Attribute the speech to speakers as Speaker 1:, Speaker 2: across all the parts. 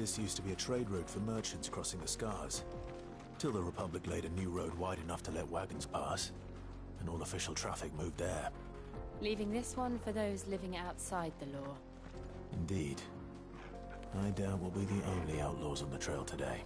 Speaker 1: This used to be a trade route for merchants crossing the Scars, till the Republic laid a new road wide enough to let wagons pass, and all official traffic moved there.
Speaker 2: Leaving this one for those living outside the law.
Speaker 1: Indeed. I doubt we'll be the only outlaws on the trail today.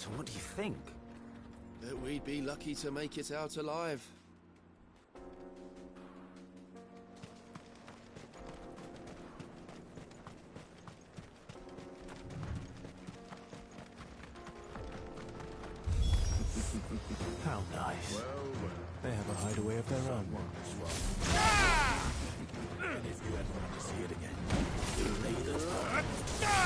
Speaker 3: So what do you think?
Speaker 4: That we'd be lucky to make it out alive.
Speaker 1: How nice.
Speaker 5: Well,
Speaker 1: They have a hideaway of their own.
Speaker 5: and if you ever want to see it again, lay the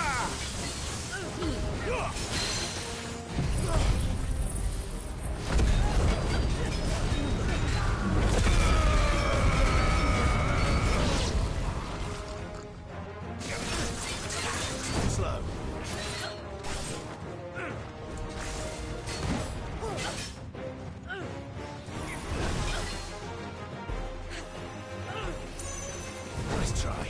Speaker 1: Slow. Nice try.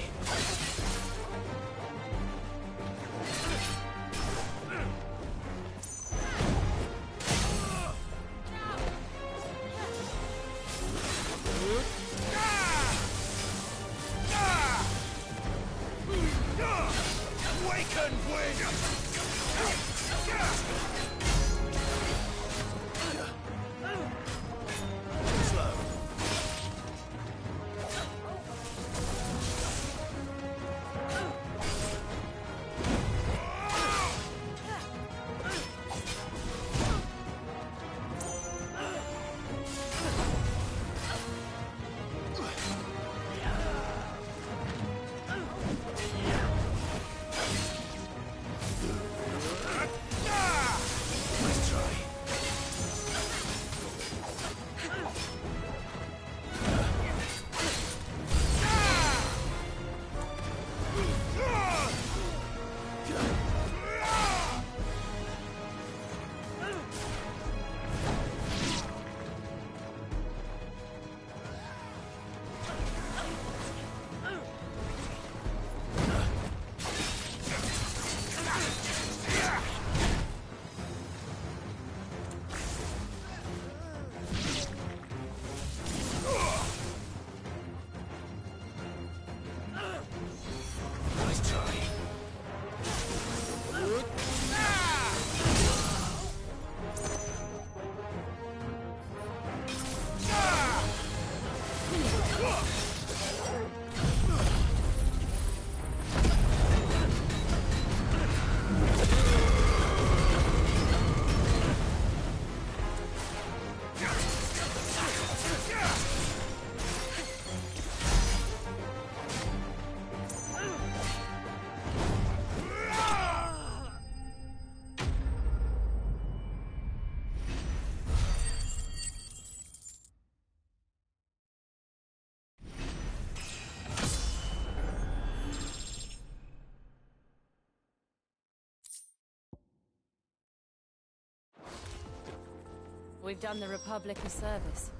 Speaker 2: We've done the Republic a service.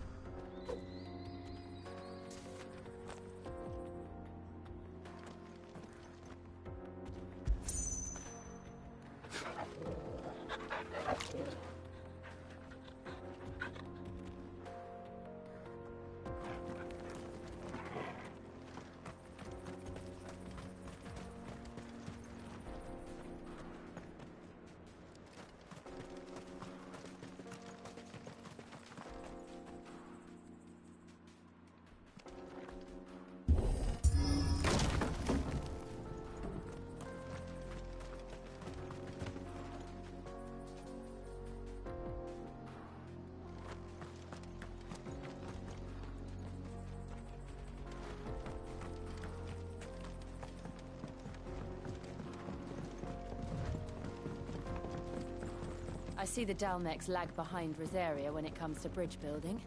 Speaker 2: I see the Dalmex lag behind Rosaria when it comes to bridge building.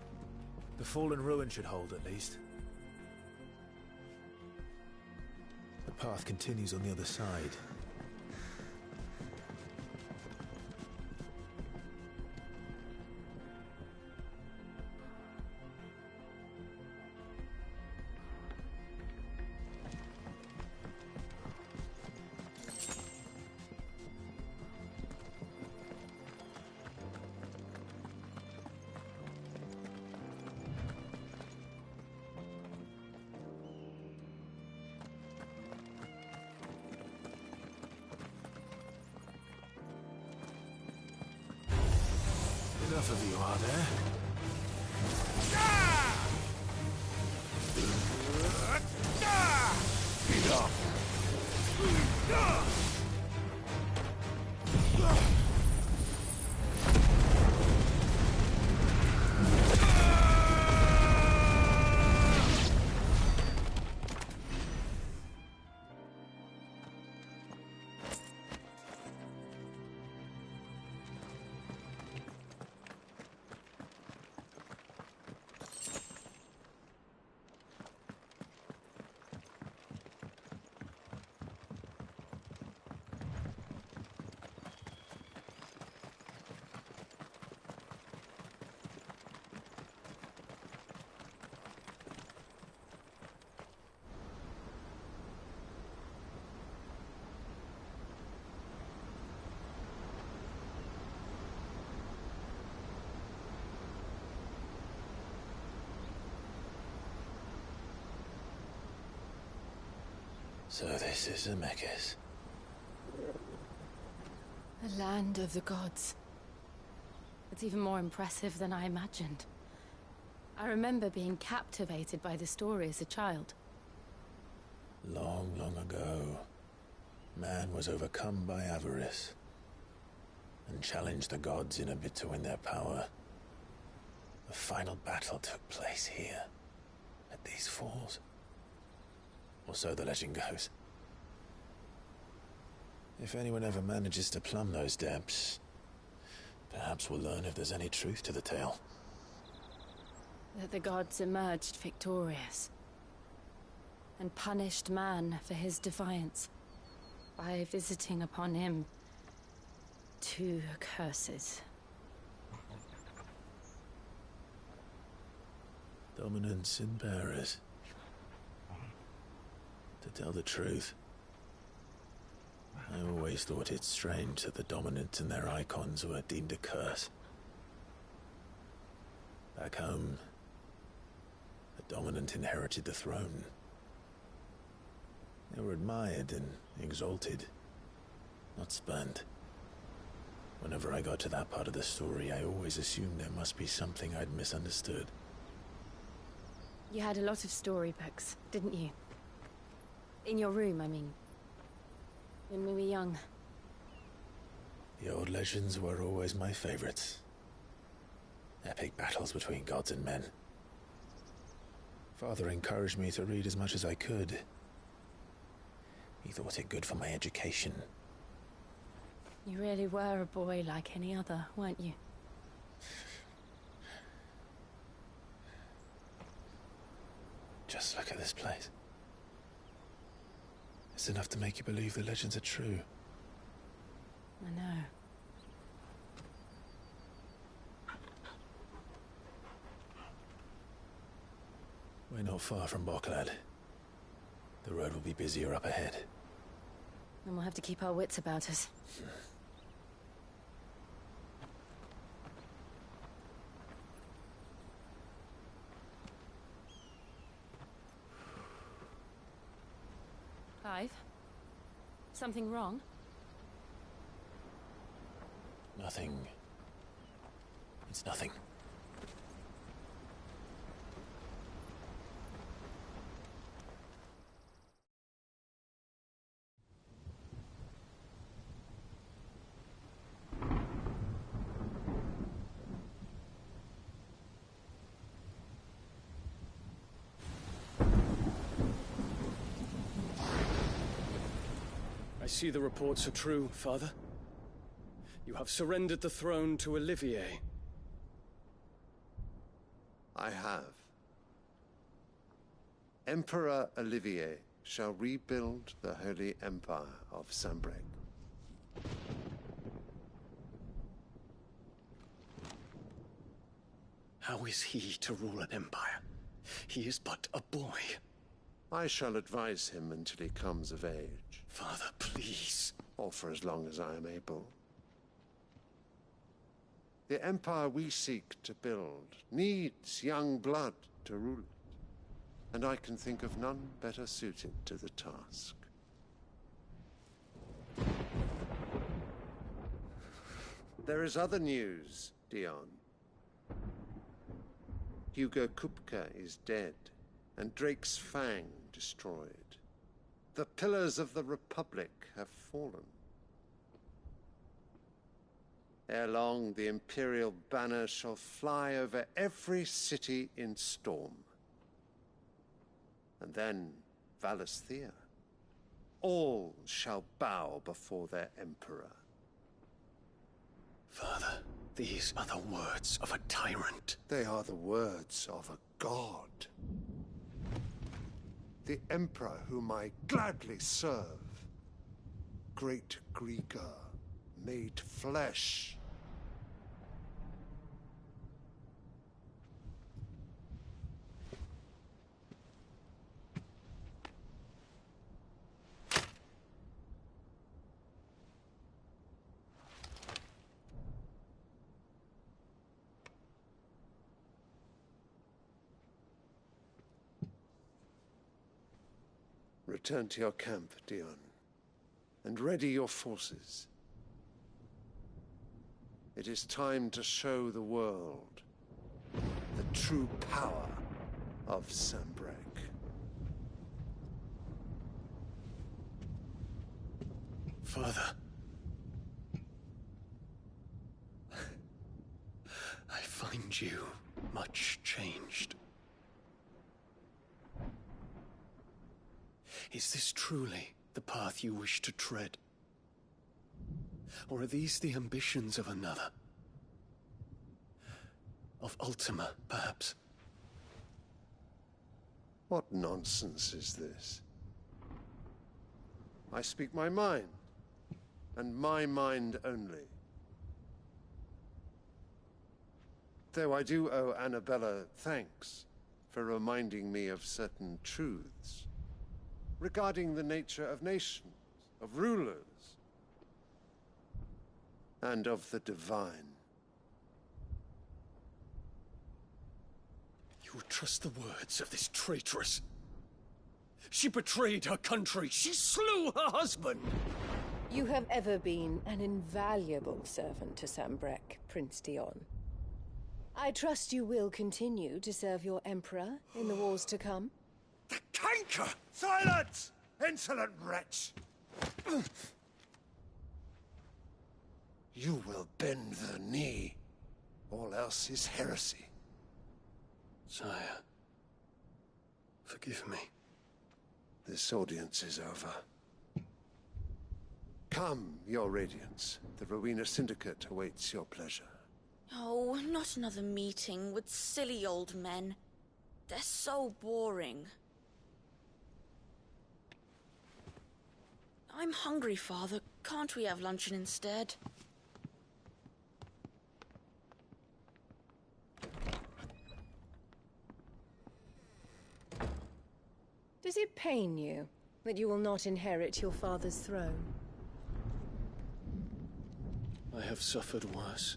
Speaker 1: The fallen ruin should hold, at least. The path continues on the other side. Enough of you, are there? Feed off. So this is Zemeckis.
Speaker 2: The land of the gods. It's even more impressive than I imagined. I remember being captivated by the story as a child.
Speaker 1: Long, long ago, man was overcome by avarice and challenged the gods in a bid to win their power. The final battle took place here, at these falls. Or so the legend goes. If anyone ever manages to plumb those depths, perhaps we'll learn if there's any truth to the tale.
Speaker 2: That the gods emerged victorious and punished man for his defiance by visiting upon him 2 curses.
Speaker 1: Dominance and bearers. To tell the truth, I always thought it strange that the dominant and their icons were deemed a curse. Back home, the dominant inherited the throne. They were admired and exalted, not spurned. Whenever I got to that part of the story, I always assumed there must be something I'd misunderstood.
Speaker 2: You had a lot of storybooks, didn't you? In your room, I mean. When we were young.
Speaker 1: The old legends were always my favorites. Epic battles between gods and men. Father encouraged me to read as much as I could. He thought it good for my education.
Speaker 2: You really were a boy like any other, weren't you?
Speaker 1: Just look at this place. It's enough to make you believe the legends are true.
Speaker 2: I know.
Speaker 1: We're not far from Boklad. The road will be busier up ahead.
Speaker 2: Then we'll have to keep our wits about us. Clive? Something wrong?
Speaker 1: Nothing. It's nothing.
Speaker 6: I see the reports are true, Father. You have surrendered the throne to Olivier.
Speaker 7: I have. Emperor Olivier shall rebuild the Holy Empire of Sanbreque.
Speaker 6: How is he to rule an empire? He is but a boy.
Speaker 7: I shall advise him until he comes of age.
Speaker 6: Father, please.
Speaker 7: Or for as long as I am able. The empire we seek to build needs young blood to rule it, and I can think of none better suited to the task. There is other news, Dion. Hugo Kupka is dead, and Drake's Fang destroyed. The pillars of the Republic have fallen. Ere long, the Imperial banner shall fly over every city in Storm. And then Valisthea. All shall bow before their Emperor.
Speaker 6: Father, these are the words of a tyrant.
Speaker 7: They are the words of a god. The Emperor whom I gladly serve. Great Greeker, made flesh. Return to your camp, Dion, and ready your forces. It is time to show the world the true power of Sanbreque.
Speaker 6: Father. I find you much changed. Is this truly the path you wish to tread? Or are these the ambitions of another? Of Ultima, perhaps?
Speaker 7: What nonsense is this? I speak my mind, and my mind only. Though I do owe Annabella thanks for reminding me of certain truths regarding the nature of nations, of rulers, and of the divine.
Speaker 6: You would trust the words of this traitress? She betrayed her country. She slew her husband.
Speaker 8: You have ever been an invaluable servant to Sanbreque, Prince Dion. I trust you will continue to serve your Emperor in the wars to come.
Speaker 7: The canker! Silence! Insolent wretch! You will bend the knee. All else is heresy.
Speaker 6: Sire, forgive me.
Speaker 7: This audience is over. Come, your Radiance. The Rowena Syndicate awaits your pleasure.
Speaker 9: Oh, not another meeting with silly old men. They're so boring. I'm hungry, Father. Can't we have luncheon instead?
Speaker 8: pain you that you will not inherit your father's throne?
Speaker 6: I have suffered worse.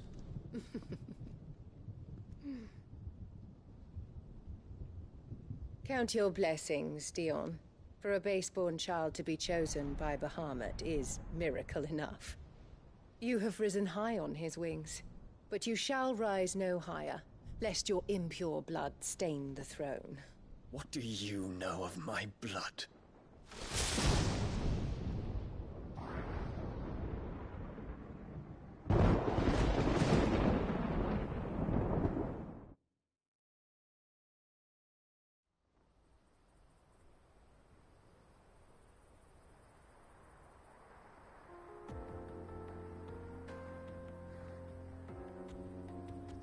Speaker 8: Count your blessings, Dion. For a base-born child to be chosen by Bahamut is miracle enough. You have risen high on his wings, but you shall rise no higher, lest your impure blood stain the throne.
Speaker 6: What do you know of my blood?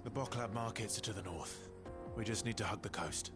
Speaker 5: The Boklab markets are to the north. We just need to hug the coast.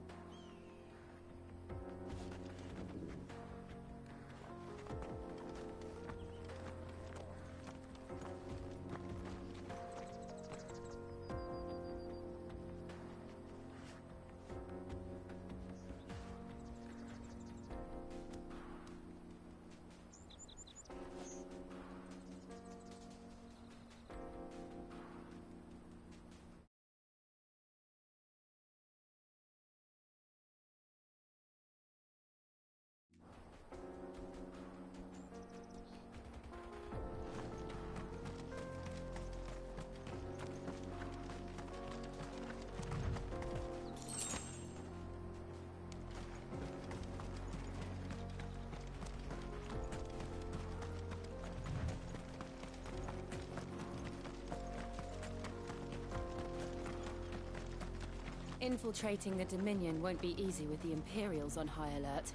Speaker 2: Infiltrating the Dominion won't be easy with the Imperials on high alert.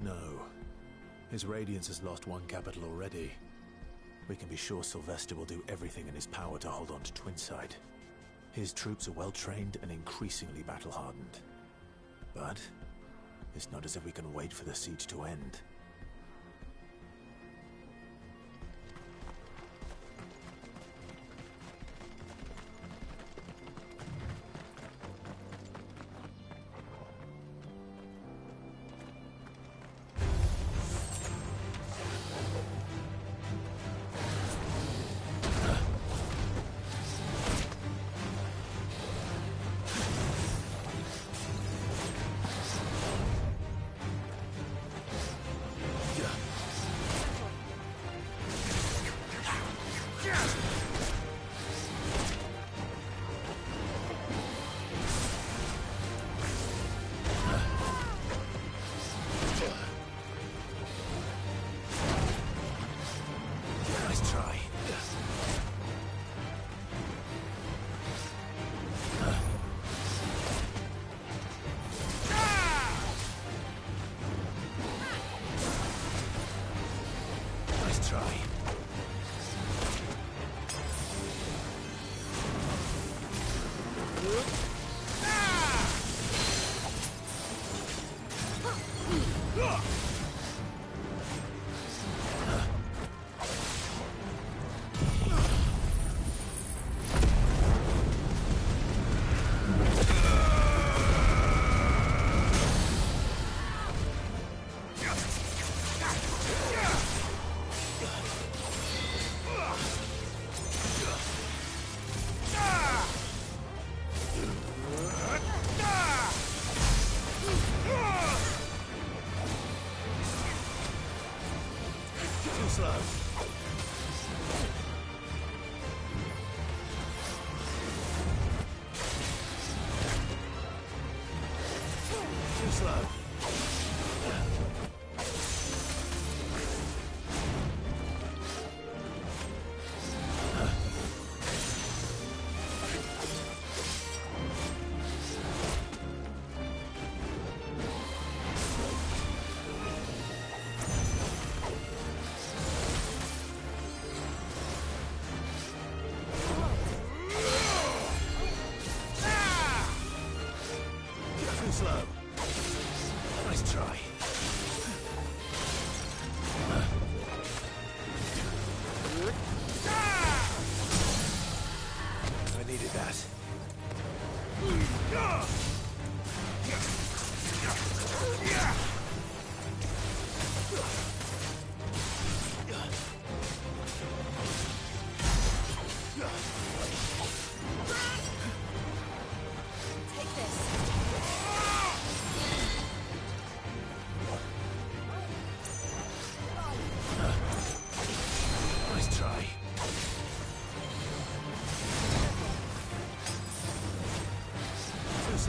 Speaker 1: No. His Radiance has lost one capital already. We can be sure Sylvester will do everything in his power to hold on to Twinside. His troops are well-trained and increasingly battle-hardened. But it's not as if we can wait for the siege to end.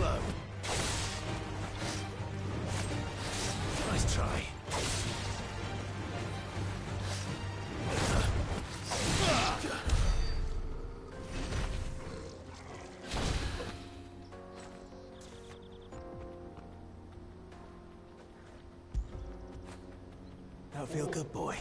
Speaker 5: slow. Nice try. That feel good, boy.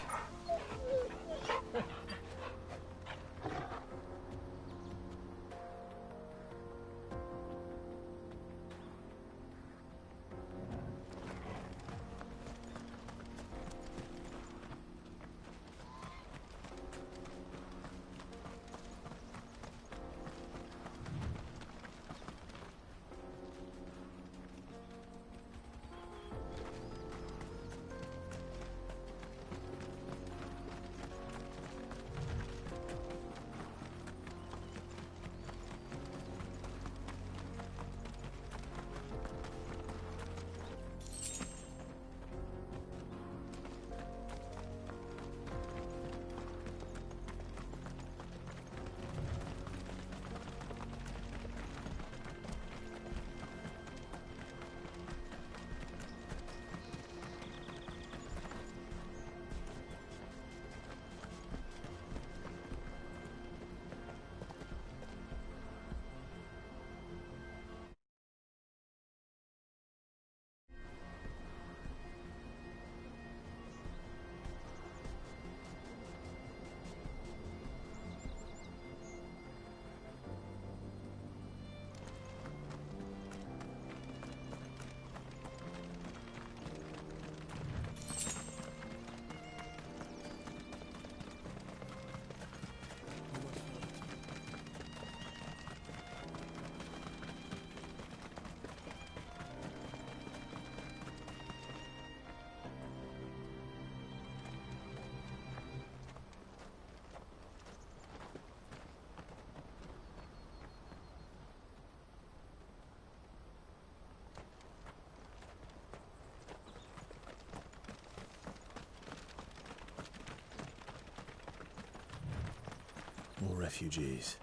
Speaker 1: More refugees.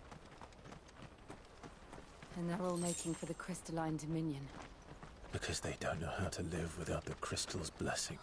Speaker 2: And they're all making for the crystalline dominion.
Speaker 1: Because they don't know how to live without the crystal's blessing.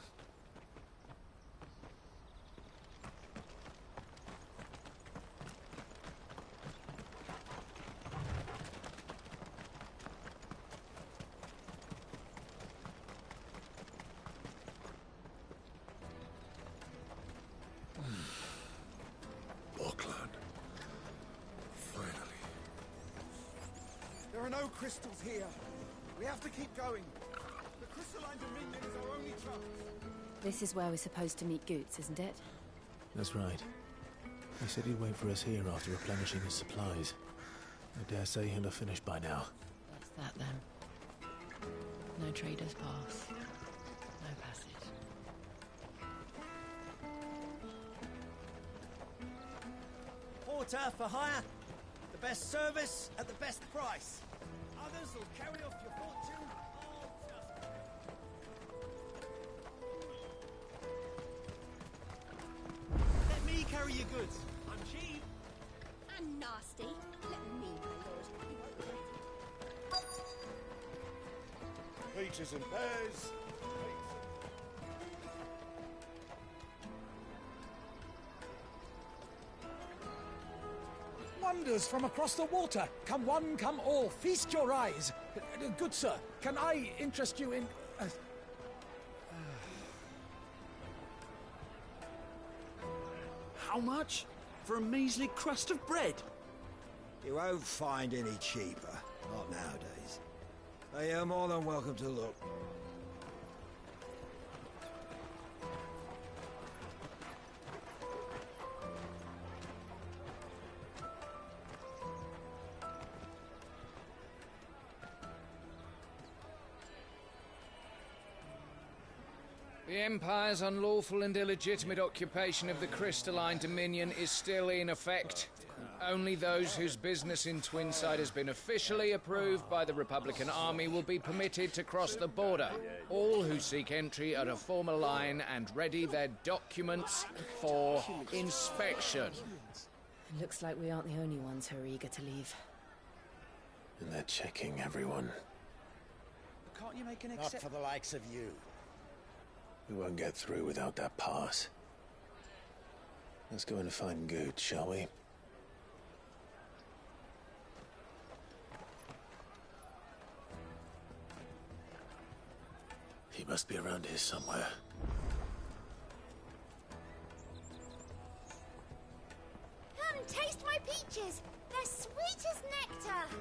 Speaker 10: There are no crystals here. We have to keep going. The crystalline dominion is our only chance.
Speaker 2: This is where we're supposed to meet Goots, isn't it?
Speaker 1: That's right. He said he'd wait for us here after replenishing his supplies. I dare say he'll have finished by now.
Speaker 11: That's that then. No traders pass. No passage.
Speaker 12: Porter for hire. The best service at the best price. Others will carry off your fortune. Let me carry your goods. I'm cheap.
Speaker 13: And nasty. Let me, my lord.
Speaker 10: Peaches and pears.
Speaker 14: Wonders from across the water. Come one, come all. Feast your eyes. Good sir, can I interest you in...
Speaker 12: How much? For a measly crust of bread?
Speaker 15: You won't find any cheaper. Not nowadays. But you're more than welcome to look.
Speaker 16: The Empire's unlawful and illegitimate occupation of the crystalline dominion is still in effect. Only those whose business in Twinside has been officially approved by the Republican Army will be permitted to cross the border. All who seek entry are to form a line and ready their documents for inspection.
Speaker 2: It looks like we aren't the only ones who are eager to leave.
Speaker 1: And they're checking everyone.
Speaker 12: Can't you make an
Speaker 15: Not
Speaker 12: exception?
Speaker 15: for the likes of you.
Speaker 1: We won't get through without that pass. Let's go and find Goot, shall we? He must be around here somewhere.
Speaker 13: Come taste my peaches. They're sweet as nectar.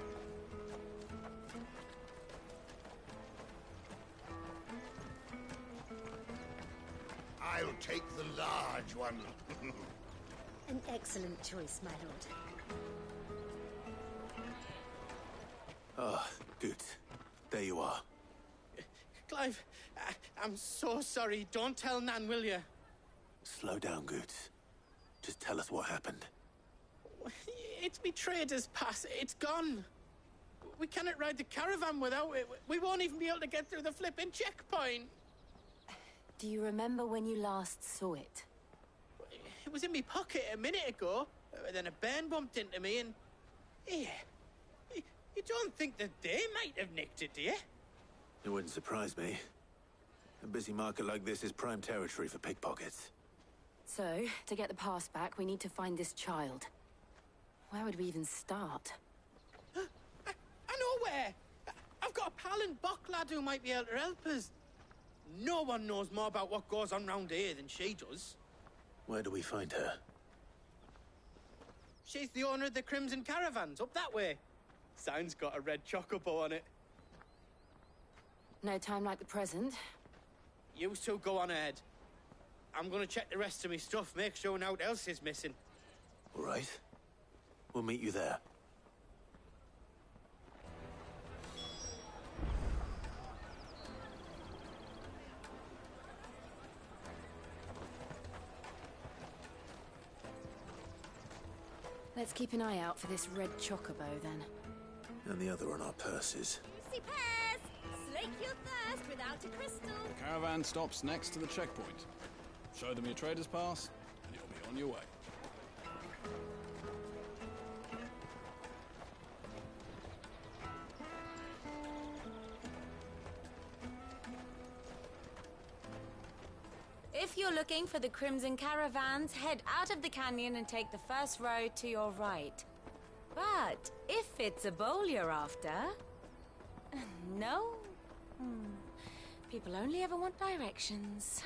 Speaker 17: I'll take the large one.
Speaker 13: An excellent choice, my lord.
Speaker 1: Ah, Goot. There you are.
Speaker 18: Clive, I'm so sorry. Don't tell Nan, will you?
Speaker 1: Slow down, Goot. Just tell us what happened.
Speaker 18: It's me trader's pass. It's gone. We cannot ride the caravan without it. We won't even be able to get through the flipping checkpoint.
Speaker 2: Do you remember when you last saw it?
Speaker 18: It was in my pocket a minute ago. Then a bairn bumped into me and... Yeah. You don't think that they might have nicked it, do you?
Speaker 1: It wouldn't surprise me. A busy market like this is prime territory for pickpockets.
Speaker 2: So, to get the pass back, we need to find this child. Where would we even start?
Speaker 18: I know where! I've got a pal in Bock lad who might be able to help us. No one knows more about what goes on round here than she does.
Speaker 1: Where do we find her?
Speaker 18: She's the owner of the Crimson Caravans, up that way. Sign's got a red chocobo on it.
Speaker 2: No time like the present.
Speaker 18: You two go on ahead. I'm gonna check the rest of my stuff, make sure naught else is missing.
Speaker 1: All right. We'll meet you there.
Speaker 2: Let's keep an eye out for this red chocobo, then.
Speaker 1: And the other on our purses.
Speaker 13: Juicy pears! Slake your thirst without a crystal.
Speaker 19: The caravan stops next to the checkpoint. Show them your trader's pass, and you'll be on your way.
Speaker 9: If you're looking for the Crimson Caravans, head out of the canyon and take the first road to your right. But if it's a bowl you're after... No? People only ever want directions.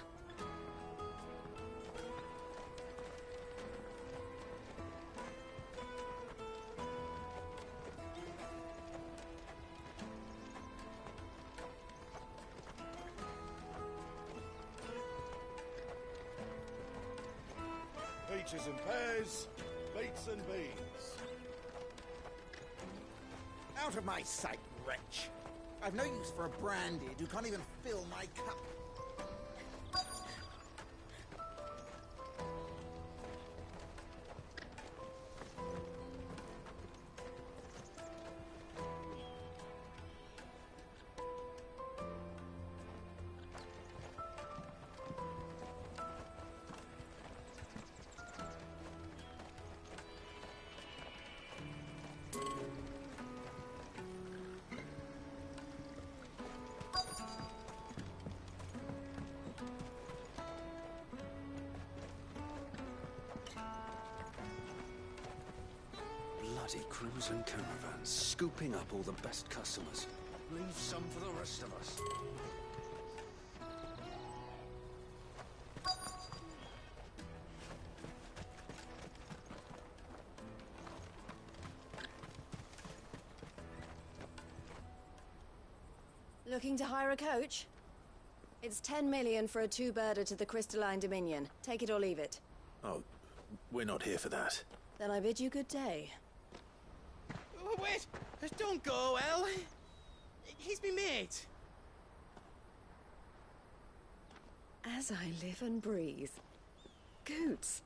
Speaker 17: Peaches and pears, beets and beans.
Speaker 10: Out of my sight, wretch. I've no use for a branded who can't even fill my cup.
Speaker 3: Bloody Crimson Caravans, scooping up all the best customers. Leave some for the rest of us.
Speaker 8: Looking to hire a coach? It's 10 million for a two-birder to the Crystalline Dominion. Take it or leave it.
Speaker 1: Oh, we're not here for that.
Speaker 8: Then I bid you good day.
Speaker 18: Oh, wait! Don't go, El. He's me mate.
Speaker 8: As I live and breathe. Goots,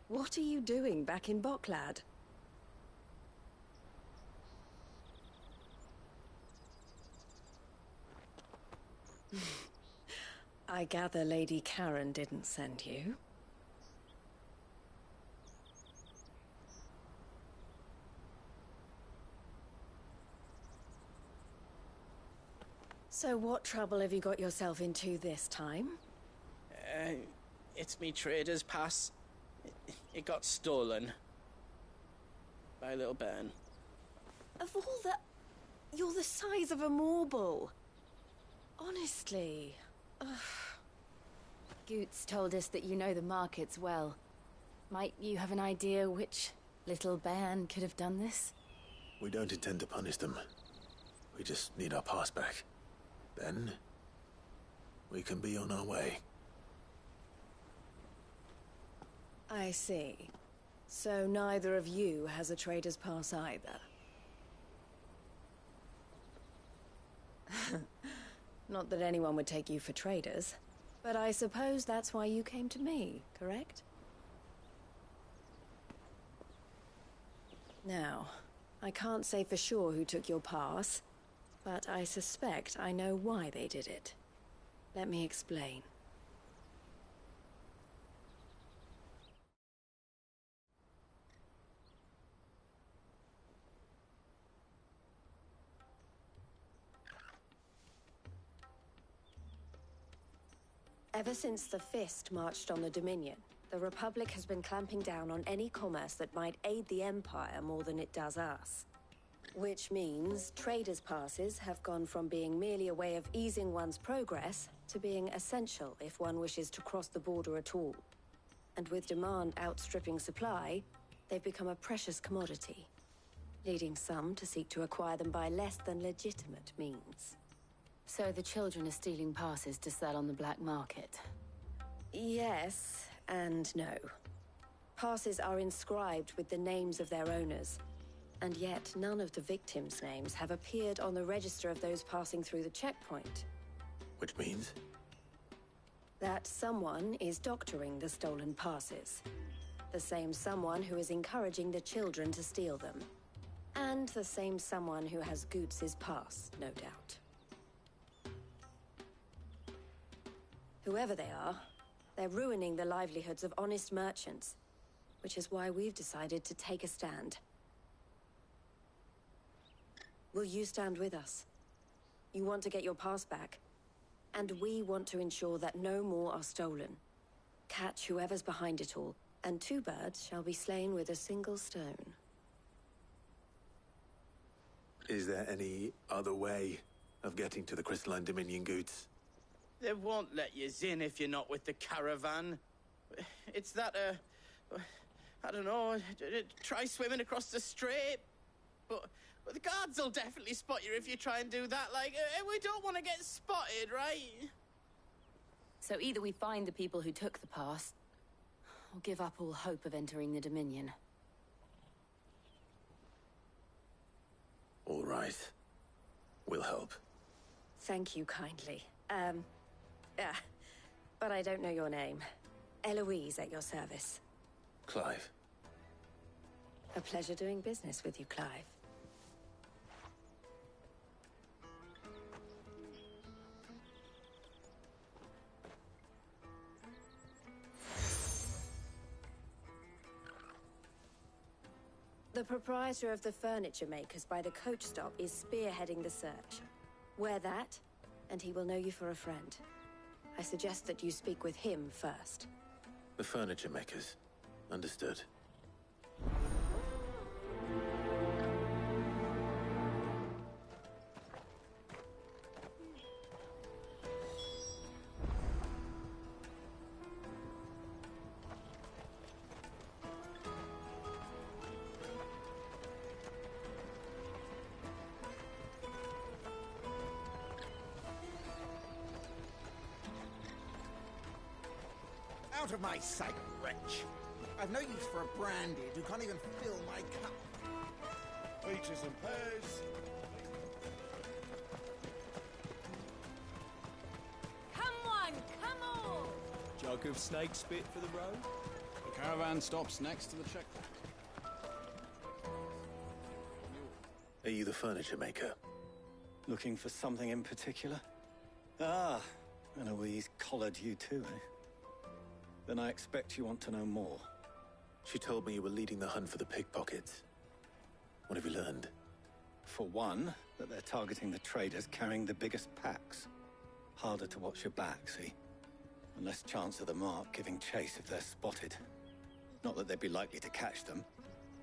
Speaker 8: what are you doing back in Bocklad? I gather Lady Karen didn't send you. So what trouble have you got yourself into this time?
Speaker 18: It's me trader's pass. It got stolen. By a little bairn.
Speaker 8: Of all the... You're the size of a marble. Honestly. Ugh.
Speaker 2: Goots told us that you know the markets well. Might you have an idea which little bairn could have done this?
Speaker 1: We don't intend to punish them. We just need our pass back. Then, we can be on our way.
Speaker 8: I see. So neither of you has a trader's pass either. Not that anyone would take you for traders, but I suppose that's why you came to me, correct? Now, I can't say for sure who took your pass, but I suspect I know why they did it. Let me explain. Ever since the Fist marched on the Dominion, the Republic has been clamping down on any commerce that might aid the Empire more than it does us. Which means traders' passes have gone from being merely a way of easing one's progress to being essential if one wishes to cross the border at all. And with demand outstripping supply, they've become a precious commodity, leading some to seek to acquire them by less than legitimate means.
Speaker 2: So the children are stealing passes to sell on the black market?
Speaker 8: Yes and no. Passes are inscribed with the names of their owners, and yet none of the victims' names have appeared on the register of those passing through the checkpoint.
Speaker 1: Which means?
Speaker 8: That someone is doctoring the stolen passes. The same someone who is encouraging the children to steal them. And the same someone who has Goots' pass, no doubt. Whoever they are, they're ruining the livelihoods of honest merchants, which is why we've decided to take a stand. Will you stand with us? You want to get your pass back, and we want to ensure that no more are stolen. Catch whoever's behind it all, and two birds shall be slain with a single stone.
Speaker 1: Is there any other way of getting to the Crystalline Dominion, Goots?
Speaker 18: They won't let you in if you're not with the caravan. It's that, I don't know, try swimming across the strait. But the guards will definitely spot you if you try and do that. Like, we don't want to get spotted, right?
Speaker 2: So either we find the people who took the pass, or give up all hope of entering the Dominion.
Speaker 1: All right. We'll help.
Speaker 8: Thank you kindly. But I don't know your name. Eloise at your service.
Speaker 1: Clive.
Speaker 8: A pleasure doing business with you, Clive. The proprietor of the furniture makers by the coach stop is spearheading the search. Wear that, and he will know you for a friend. I suggest that you speak with him first.
Speaker 1: The furniture makers. Understood.
Speaker 10: Out of my sight, wretch! I've no use for a branded who can't even fill my cup. Peaches and pears.
Speaker 9: Come on, come on!
Speaker 12: Jug of snake spit for the road?
Speaker 19: The caravan stops next to the checkpoint.
Speaker 1: Are you the furniture maker?
Speaker 20: Looking for something in particular? Ah, Eloise collared you too, eh? Then I expect you want to know more.
Speaker 1: She told me you were leading the hunt for the pickpockets. What have you learned?
Speaker 20: For one, that they're targeting the traders carrying the biggest packs. Harder to watch your back, see? And less chance of the mark giving chase if they're spotted. Not that they'd be likely to catch them.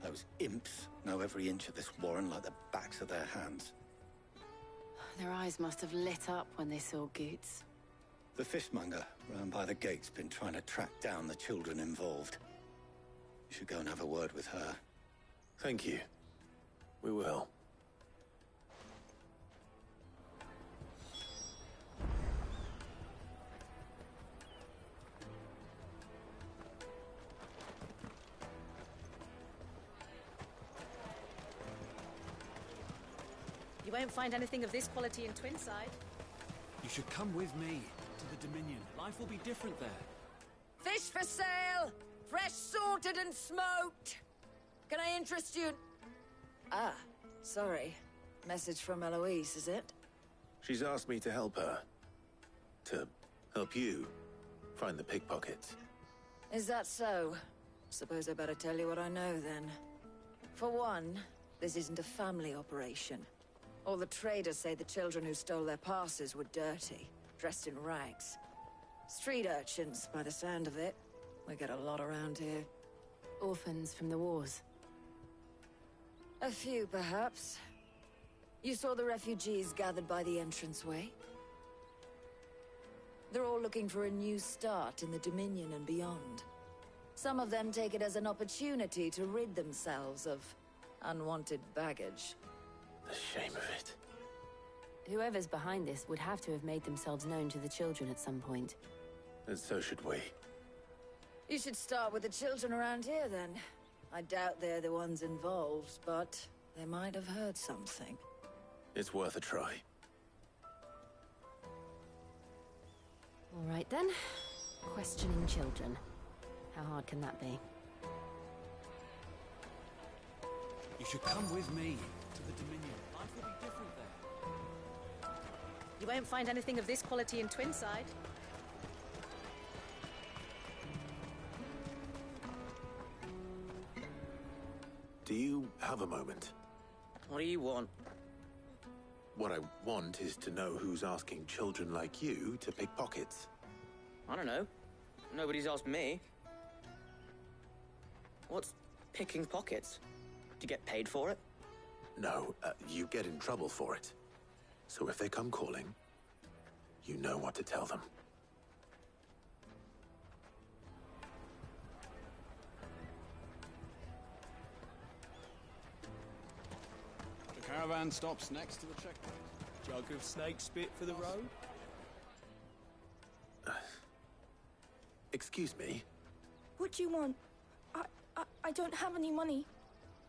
Speaker 20: Those imps know every inch of this warren like the backs of their hands.
Speaker 2: Their eyes must have lit up when they saw Goots.
Speaker 20: The fishmonger round by the gate's been trying to track down the children involved. You should go and have a word with her.
Speaker 1: Thank you. We will.
Speaker 21: You won't find anything of this quality in Twinside.
Speaker 3: You should come with me to the Dominion. Life will be different there.
Speaker 22: Fish for sale! Fresh sorted and smoked! Can I interest you? Ah, sorry. Message from Eloise, is it?
Speaker 1: She's asked me to help her. To help you find the pickpockets.
Speaker 22: Is that so? Suppose I better tell you what I know, then. For one, this isn't a family operation. All the traders say the children who stole their passes were dirty, dressed in rags. Street urchins, by the sound of it. We get a lot around here.
Speaker 2: Orphans from the wars.
Speaker 22: A few, perhaps. You saw the refugees gathered by the entranceway? They're all looking for a new start in the Dominion and beyond. Some of them take it as an opportunity to rid themselves of unwanted baggage.
Speaker 1: The shame of it.
Speaker 2: Whoever's behind this would have to have made themselves known to the children at some point.
Speaker 1: And so should we.
Speaker 22: You should start with the children around here, then. I doubt they're the ones involved, but they might have heard something.
Speaker 1: It's worth a try.
Speaker 2: All right, then. Questioning children. How hard can that be?
Speaker 3: You should come with me to the Dominion. Life will be different there.
Speaker 21: You won't find anything of this quality in Twinside.
Speaker 1: Do you have a moment?
Speaker 18: What do you want?
Speaker 1: What I want is to know who's asking children like you to pick pockets.
Speaker 18: I don't know. Nobody's asked me. What's picking pockets? Do you get paid for it?
Speaker 1: No, you get in trouble for it. So if they come calling, you know what to tell them.
Speaker 19: The caravan stops next to the checkpoint.
Speaker 3: Jug of snake spit for the road?
Speaker 1: Excuse me?
Speaker 13: What do you want? I don't have any money.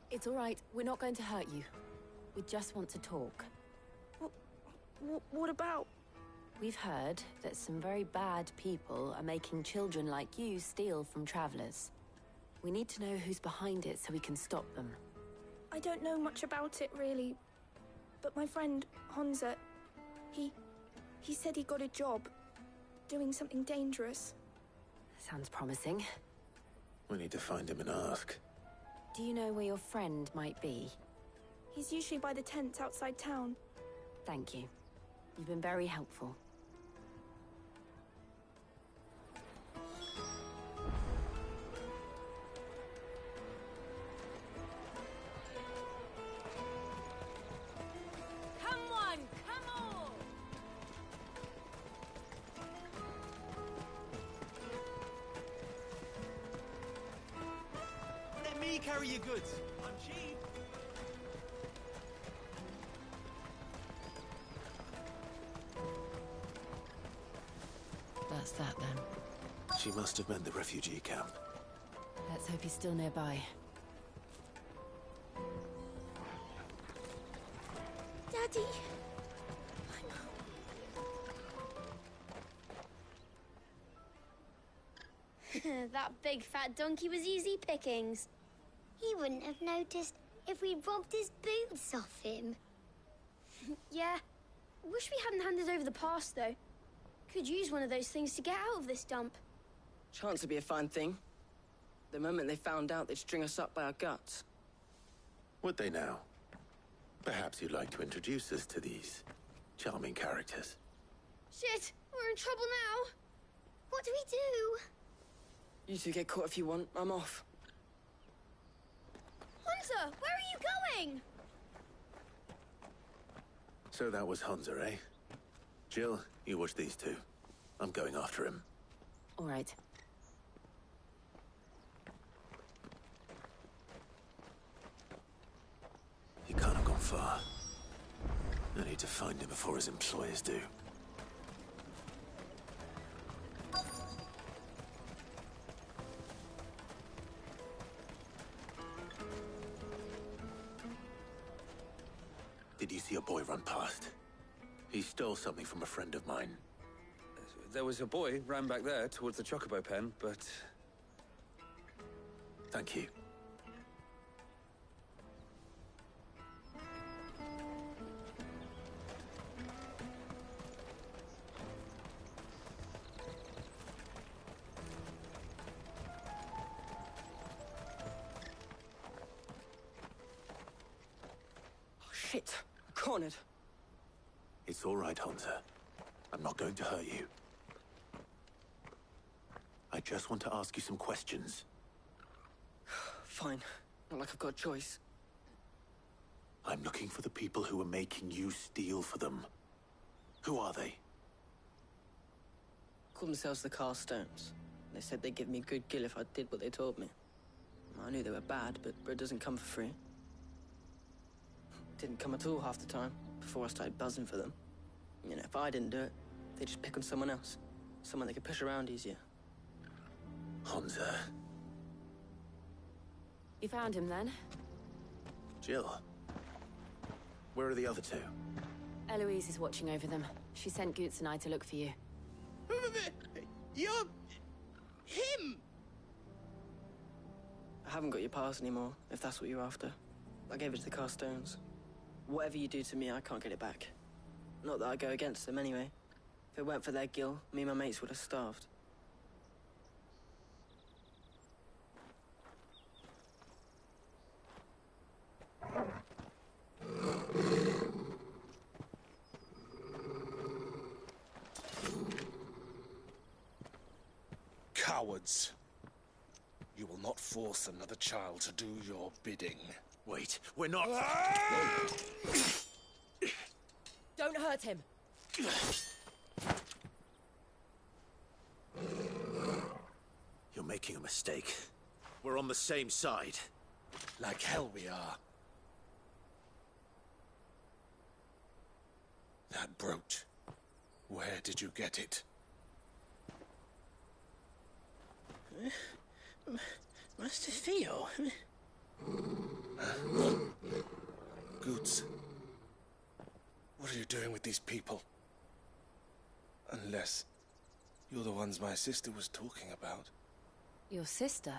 Speaker 2: It's all right. We're not going to hurt you. We just want to talk.
Speaker 13: What about?
Speaker 2: We've heard that some very bad people are making children like you steal from travelers. We need to know who's behind it so we can stop them.
Speaker 13: I don't know much about it, really. But my friend, Honza, he said he got a job doing something dangerous.
Speaker 2: Sounds promising.
Speaker 1: We need to find him and ask.
Speaker 2: Do you know where your friend might be?
Speaker 13: He's usually by the tents outside town.
Speaker 2: Thank you. You've been very helpful.
Speaker 22: Come on, come on!
Speaker 3: Let me carry your goods. I'm cheap.
Speaker 11: That's that then.
Speaker 1: She must have meant the refugee camp.
Speaker 2: Let's hope he's still nearby.
Speaker 13: Daddy!
Speaker 23: That big fat donkey was easy pickings.
Speaker 13: He wouldn't have noticed if we robbed his boots off him.
Speaker 23: Yeah. Wish we hadn't handed over the pass, though. Could use one of those things to get out of this dump.
Speaker 18: Chance to be a fine thing. The moment they found out, they'd string us up by our guts.
Speaker 1: Would they now? Perhaps you'd like to introduce us to these charming characters.
Speaker 23: Shit! We're in trouble now! What do we do?
Speaker 4: You two get caught if you want. I'm off.
Speaker 23: Hunter, where are you going?
Speaker 1: So that was Hunter, eh? Jill, you watch these two. I'm going after him.
Speaker 2: All right.
Speaker 1: He can't have gone far. I need to find him before his employers do. Did you see a boy run past? He stole something from a friend of mine.
Speaker 3: There was a boy ran back there towards the Chocobo pen, but...
Speaker 1: Thank you.
Speaker 4: Oh, shit. I'm cornered.
Speaker 1: It's all right, Hunter. I'm not going to hurt you. I just want to ask you some questions.
Speaker 4: Fine. Not like I've got a choice.
Speaker 1: I'm looking for the people who are making you steal for them. Who are they?
Speaker 4: Called themselves the Carstones. They said they'd give me a good gill if I did what they told me. I knew they were bad, but bread doesn't come for free. Didn't come at all half the time, before I started buzzing for them. You know, if I didn't do it, they'd just pick on someone else. Someone they could push around easier.
Speaker 1: Hunter.
Speaker 2: You found him then?
Speaker 1: Jill. Where are the other two?
Speaker 2: Eloise is watching over them. She sent Goots and I to look for you.
Speaker 18: You're... him!
Speaker 4: I haven't got your pass anymore, if that's what you're after. I gave it to the Carstones. Whatever you do to me, I can't get it back. Not that I go against them anyway. If it weren't for their gill, me and my mates would have starved.
Speaker 6: Cowards. You will not force another child to do your bidding.
Speaker 1: Wait, we're not...
Speaker 21: Don't hurt him.
Speaker 1: You're making a mistake. We're on the same side.
Speaker 6: Like hell we are. That brooch. Where did you get it?
Speaker 18: Master Theo.
Speaker 6: Goots. What are you doing with these people? Unless you're the ones my sister was talking about.
Speaker 2: Your sister?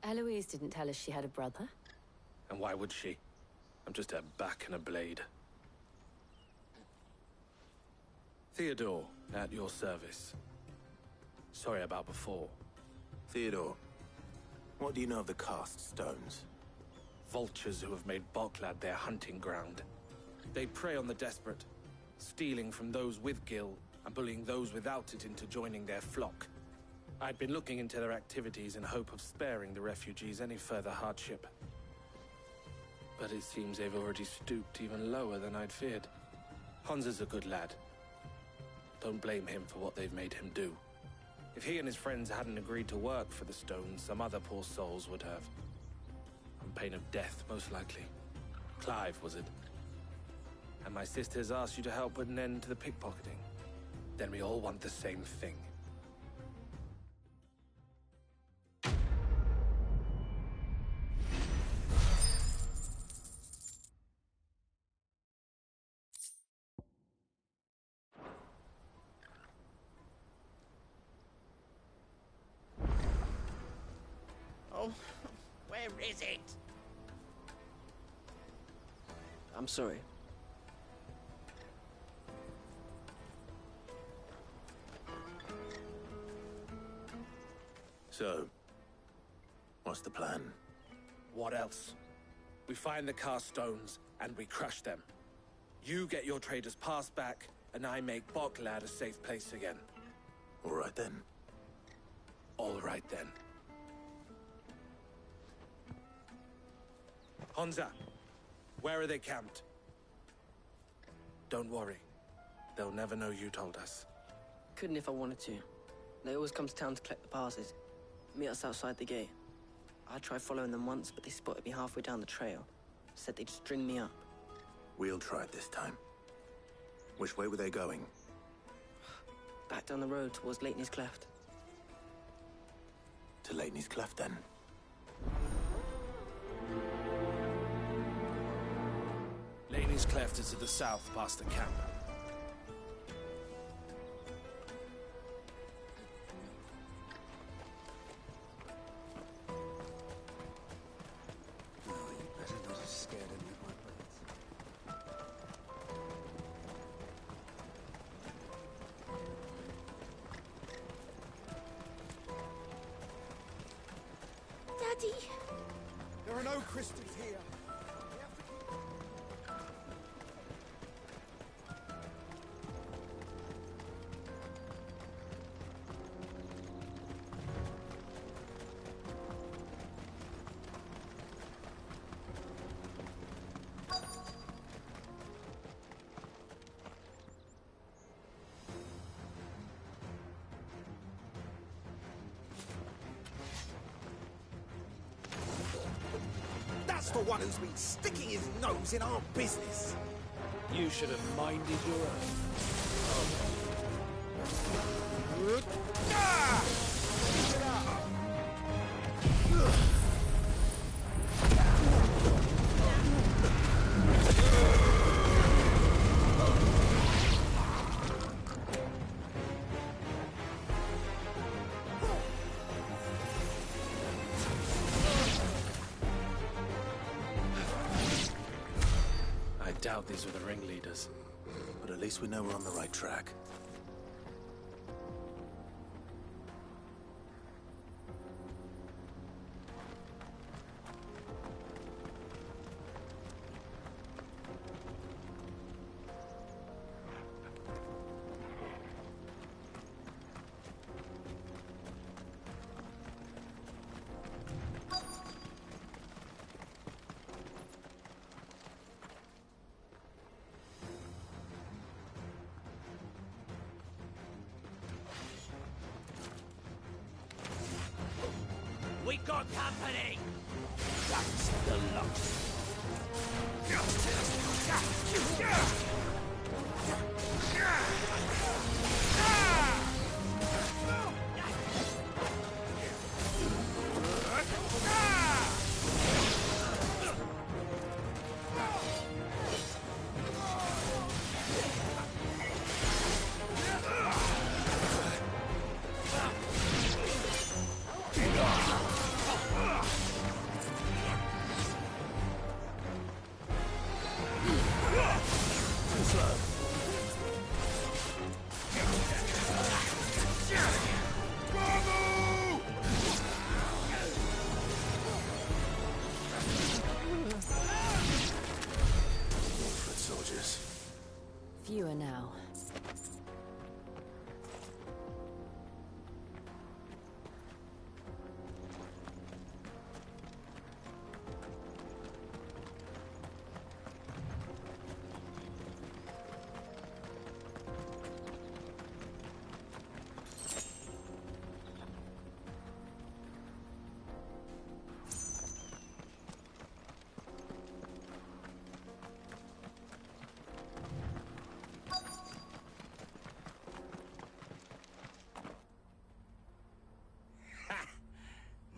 Speaker 2: Eloise didn't tell us she had a brother.
Speaker 6: And why would she? I'm just her back and a blade. Theodore, at your service. Sorry about before.
Speaker 1: Theodore, what do you know of the Cast Stones?
Speaker 6: Vultures who have made Boklad their hunting ground. They prey on the desperate, stealing from those with gil and bullying those without it into joining their flock. I'd been looking into their activities in hope of sparing the refugees any further hardship. But it seems they've already stooped even lower than I'd feared. Hans is a good lad. Don't blame him for what they've made him do. If he and his friends hadn't agreed to work for the Stones, some other poor souls would have. On pain of death, most likely. Clive, was it? And my sisters asked you to help put an end to the pickpocketing. Then we all want the same thing.
Speaker 18: Oh, where is it?
Speaker 4: I'm sorry.
Speaker 1: So, what's the plan?
Speaker 6: What else? We find the cast stones, and we crush them. You get your trader's pass back, and I make Boklad a safe place again.
Speaker 1: All right then.
Speaker 6: All right then. Honza, where are they camped? Don't worry. They'll never know you told us.
Speaker 4: Couldn't if I wanted to. They always come to town to collect the passes. Meet us outside the gate. I tried following them once, but they spotted me halfway down the trail. Said they'd string me up.
Speaker 1: We'll try it this time. Which way were they going?
Speaker 4: Back down the road towards Leitney's Cleft.
Speaker 1: To Leitney's Cleft, then.
Speaker 6: Leitney's Cleft is to the south, past the camp.
Speaker 13: Daddy!
Speaker 10: There are no crystals here. That's the one who's been sticking his nose in our business.
Speaker 6: You should have minded your own.
Speaker 10: Ah!
Speaker 6: I doubt these were the ringleaders.
Speaker 1: But at least we know we're on the right track.
Speaker 12: We got company! That's the loss.
Speaker 1: Foot soldiers.
Speaker 2: Fewer now.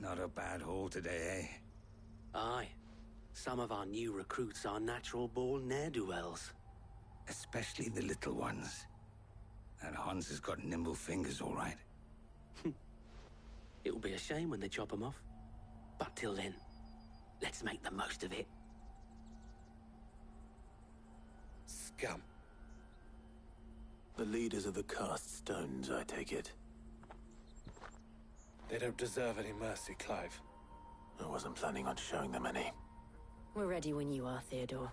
Speaker 5: Not a bad haul today, eh?
Speaker 3: Aye. Some of our new recruits are natural-born ne'er-do-wells.
Speaker 5: Especially the little ones. That Hans has got nimble fingers, all right.
Speaker 3: It'll be a shame when they chop them off. But till then, let's make the most of it.
Speaker 6: Scum.
Speaker 1: The leaders of the cast stones, I take it.
Speaker 6: They don't deserve any mercy, Clive.
Speaker 1: I wasn't planning on showing them any.
Speaker 2: We're ready when you are, Theodore.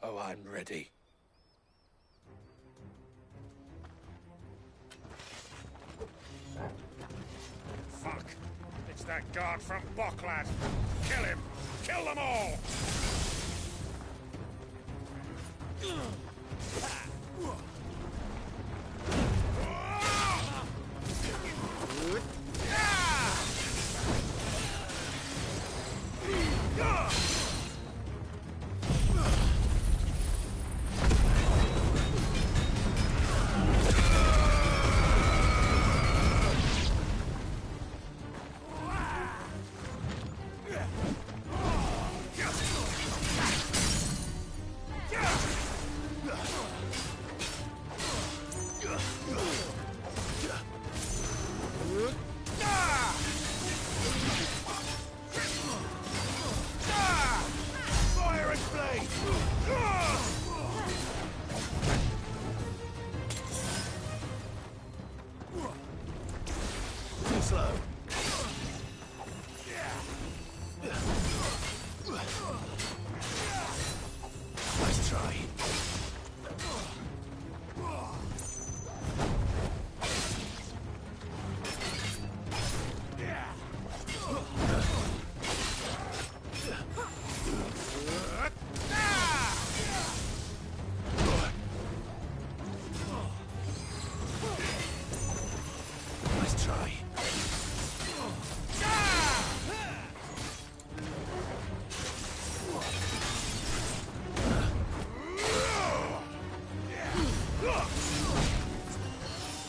Speaker 6: Oh, I'm ready.
Speaker 7: Fuck! It's that guard from Bocklad! Kill him! Kill them all!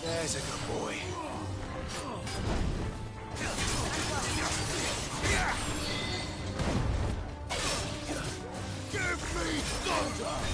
Speaker 1: There's a good boy.
Speaker 7: Give me thunder!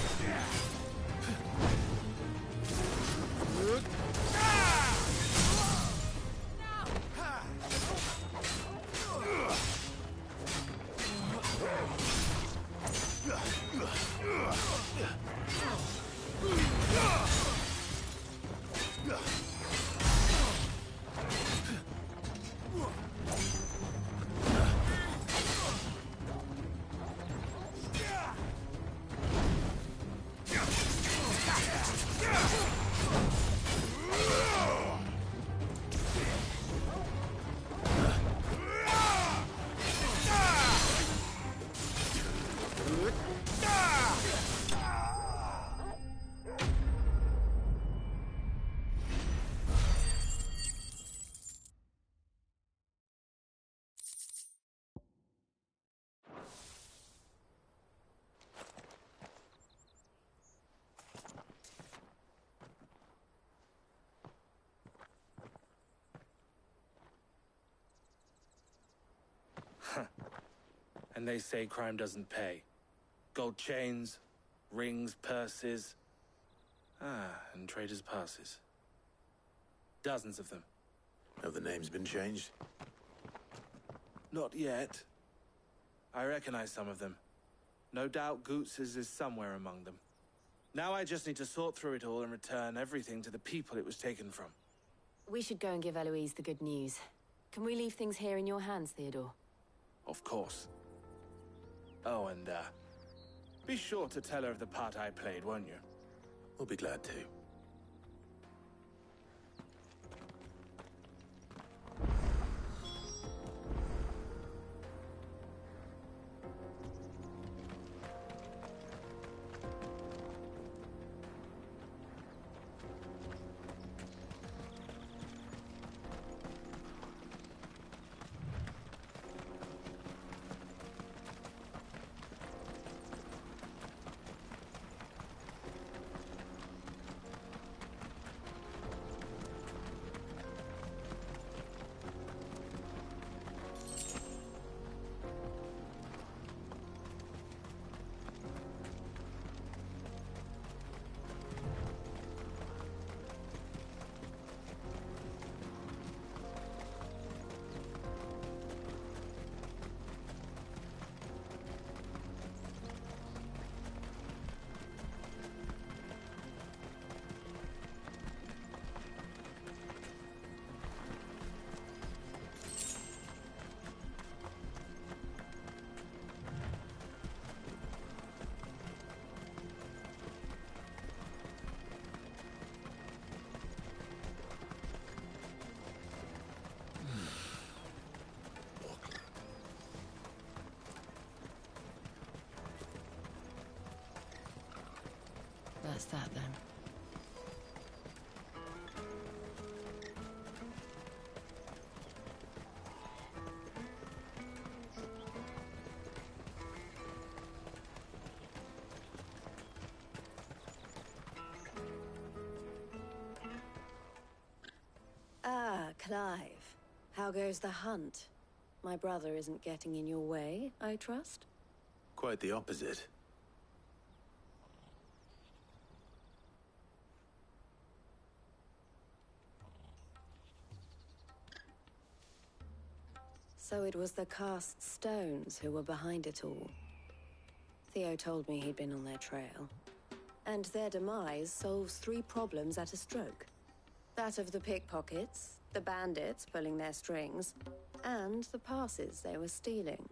Speaker 6: And they say crime doesn't pay. Gold chains, rings, purses. And traders' passes. Dozens of them.
Speaker 1: Have the names been changed?
Speaker 6: Not yet. I recognize some of them. No doubt Goots's is somewhere among them. Now I just need to sort through it all and return everything to the people it was taken from.
Speaker 2: We should go and give Eloise the good news. Can we leave things here in your hands, Theodore?
Speaker 6: Of course. Oh, and, be sure to tell her of the part I played, won't you?
Speaker 1: We'll be glad to.
Speaker 11: That's that then.
Speaker 22: Ah, Clive. How goes the hunt? My brother isn't getting in your way, I trust?
Speaker 1: Quite the opposite.
Speaker 22: So it was the cast stones who were behind it all. Theo told me he'd been on their trail. And their demise solves 3 problems at a stroke. That of the pickpockets, the bandits pulling their strings, and the passes they were stealing.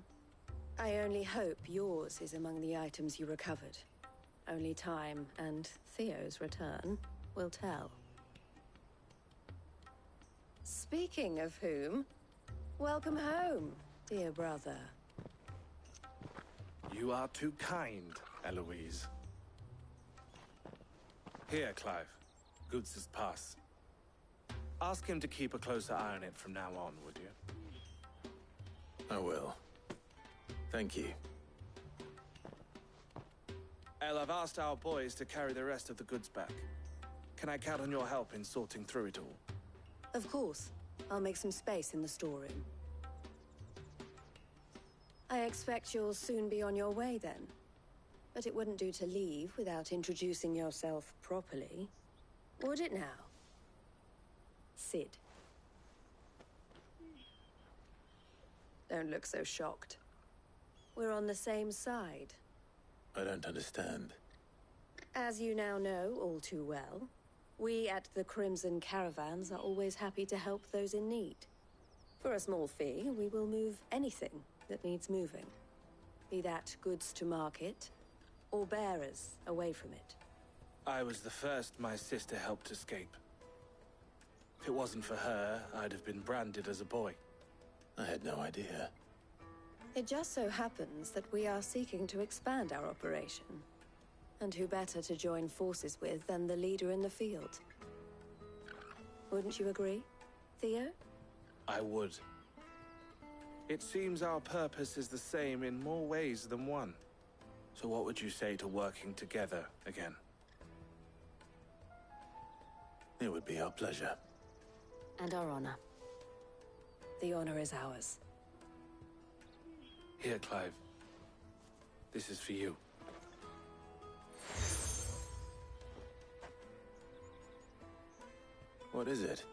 Speaker 22: I only hope yours is among the items you recovered. Only time and Theo's return will tell. Speaking of whom, welcome home, dear brother.
Speaker 6: You are too kind, Eloise. Here, Clive. Goots' pass. Ask him to keep a closer eye on it from now on, would you?
Speaker 1: I will. Thank you.
Speaker 6: El, I've asked our boys to carry the rest of the goods back. Can I count on your help in sorting through it all?
Speaker 22: Of course. I'll make some space in the storeroom. I expect you'll soon be on your way then. But it wouldn't do to leave without introducing yourself properly. Would it now? Sid. Don't look so shocked. We're on the same side.
Speaker 1: I don't understand.
Speaker 22: As you now know all too well, we at the Crimson Caravans are always happy to help those in need. For a small fee, we will move anything that needs moving. Be that goods to market, or bearers away from it.
Speaker 6: I was the first my sister helped escape. If it wasn't for her, I'd have been branded as a boy.
Speaker 1: I had no idea.
Speaker 22: It just so happens that we are seeking to expand our operation. And who better to join forces with than the leader in the field? Wouldn't you agree, Theo?
Speaker 6: I would. It seems our purpose is the same in more ways than one. So what would you say to working together again?
Speaker 1: It would be our pleasure.
Speaker 2: And our honor.
Speaker 22: The honor is ours.
Speaker 6: Here, Clive. This is for you.
Speaker 1: What is it?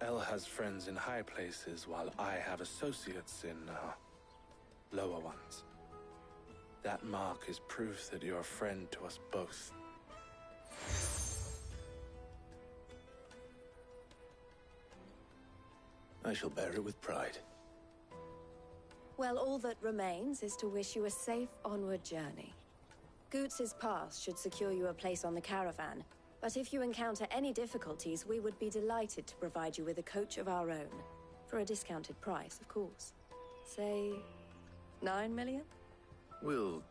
Speaker 6: El has friends in high places, while I have associates in, lower ones. That mark is proof that you're a friend to us both.
Speaker 1: I shall bear it with pride.
Speaker 22: Well, all that remains is to wish you a safe onward journey. Goots' pass should secure you a place on the caravan, but if you encounter any difficulties, we would be delighted to provide you with a coach of our own. For a discounted price, of course. Say, 9 million?
Speaker 1: We'll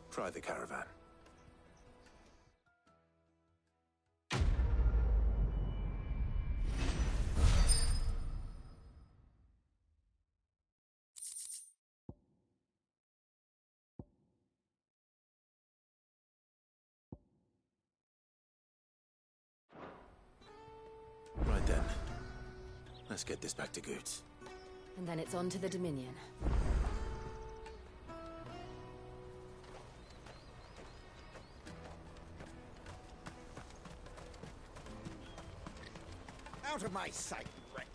Speaker 1: try the caravan. Right then. Let's get this back to Goots.
Speaker 2: And then it's on to the Dominion.
Speaker 10: Out of my sight, wretch!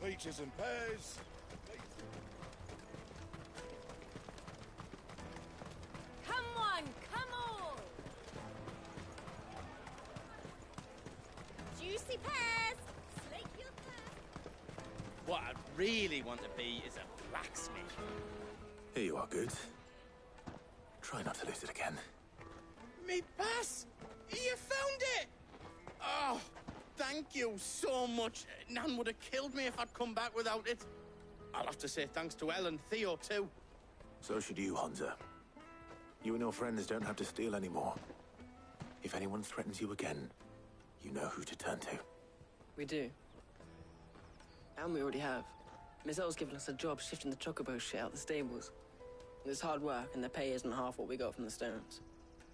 Speaker 7: Peaches and pears.
Speaker 9: Come on, come on! Juicy pears! Slake your thirst!
Speaker 18: What I really want to be is a blacksmith.
Speaker 1: Here you are, Goots. Try not to lose it again.
Speaker 18: Me pass! You found it! Oh, thank you so much. Nan would have killed me if I'd come back without it. I'll have to say thanks to El and Theo, too.
Speaker 1: So should you, Hansa. You and your friends don't have to steal anymore. If anyone threatens you again, you know who to turn to.
Speaker 4: We do. And we already have. Miss L's given us a job shifting the chocobo shit out the stables. It's hard work, and the pay isn't half what we got from the stones.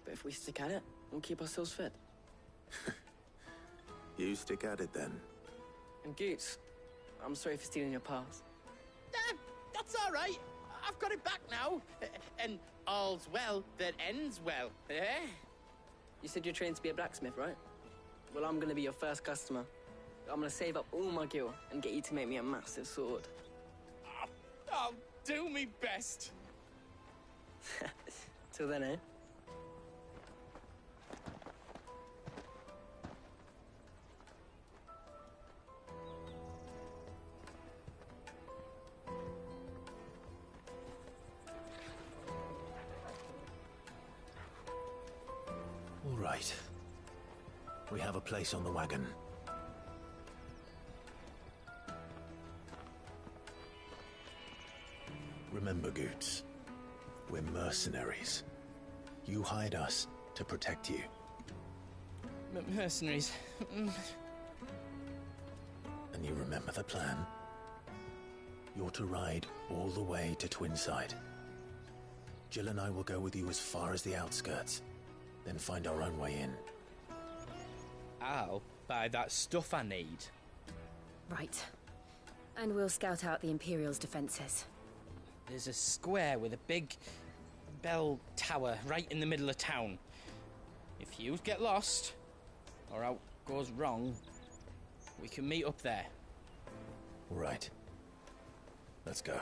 Speaker 4: But if we stick at it, we'll keep ourselves fit.
Speaker 1: You stick at it then.
Speaker 4: And Goots, I'm sorry for stealing your pass.
Speaker 18: That's all right. I've got it back now. And all's well that ends well, eh?
Speaker 4: You said you're trained to be a blacksmith, right? Well, I'm gonna be your first customer. I'm gonna save up all my gil and get you to make me a massive sword.
Speaker 18: I'll do me best.
Speaker 4: Till then, eh?
Speaker 1: All right. We have a place on the wagon. Remember, Goots, we're mercenaries. You hired us to protect you.
Speaker 18: Mercenaries.
Speaker 1: And you remember the plan? You're to ride all the way to Twinside. Jill and I will go with you as far as the outskirts, then find our own way in.
Speaker 14: I'll buy that stuff I need.
Speaker 2: Right. And we'll scout out the Imperial's defenses.
Speaker 14: There's a square with a big bell tower right in the middle of town. If you get lost, or out goes wrong, we can meet up there.
Speaker 1: All right. Let's go.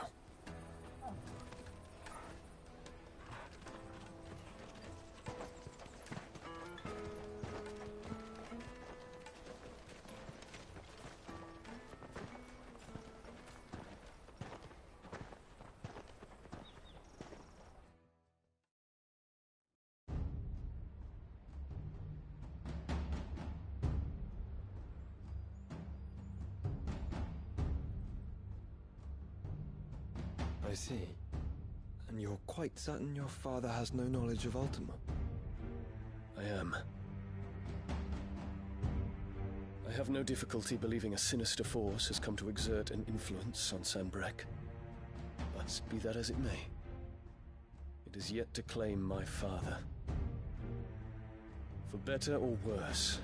Speaker 15: I see. And you're quite certain your father has no knowledge of Ultima?
Speaker 16: I am. I have no difficulty believing a sinister force has come to exert an influence on Sanbreque. But be that as it may, it is yet to claim my father. For better or worse,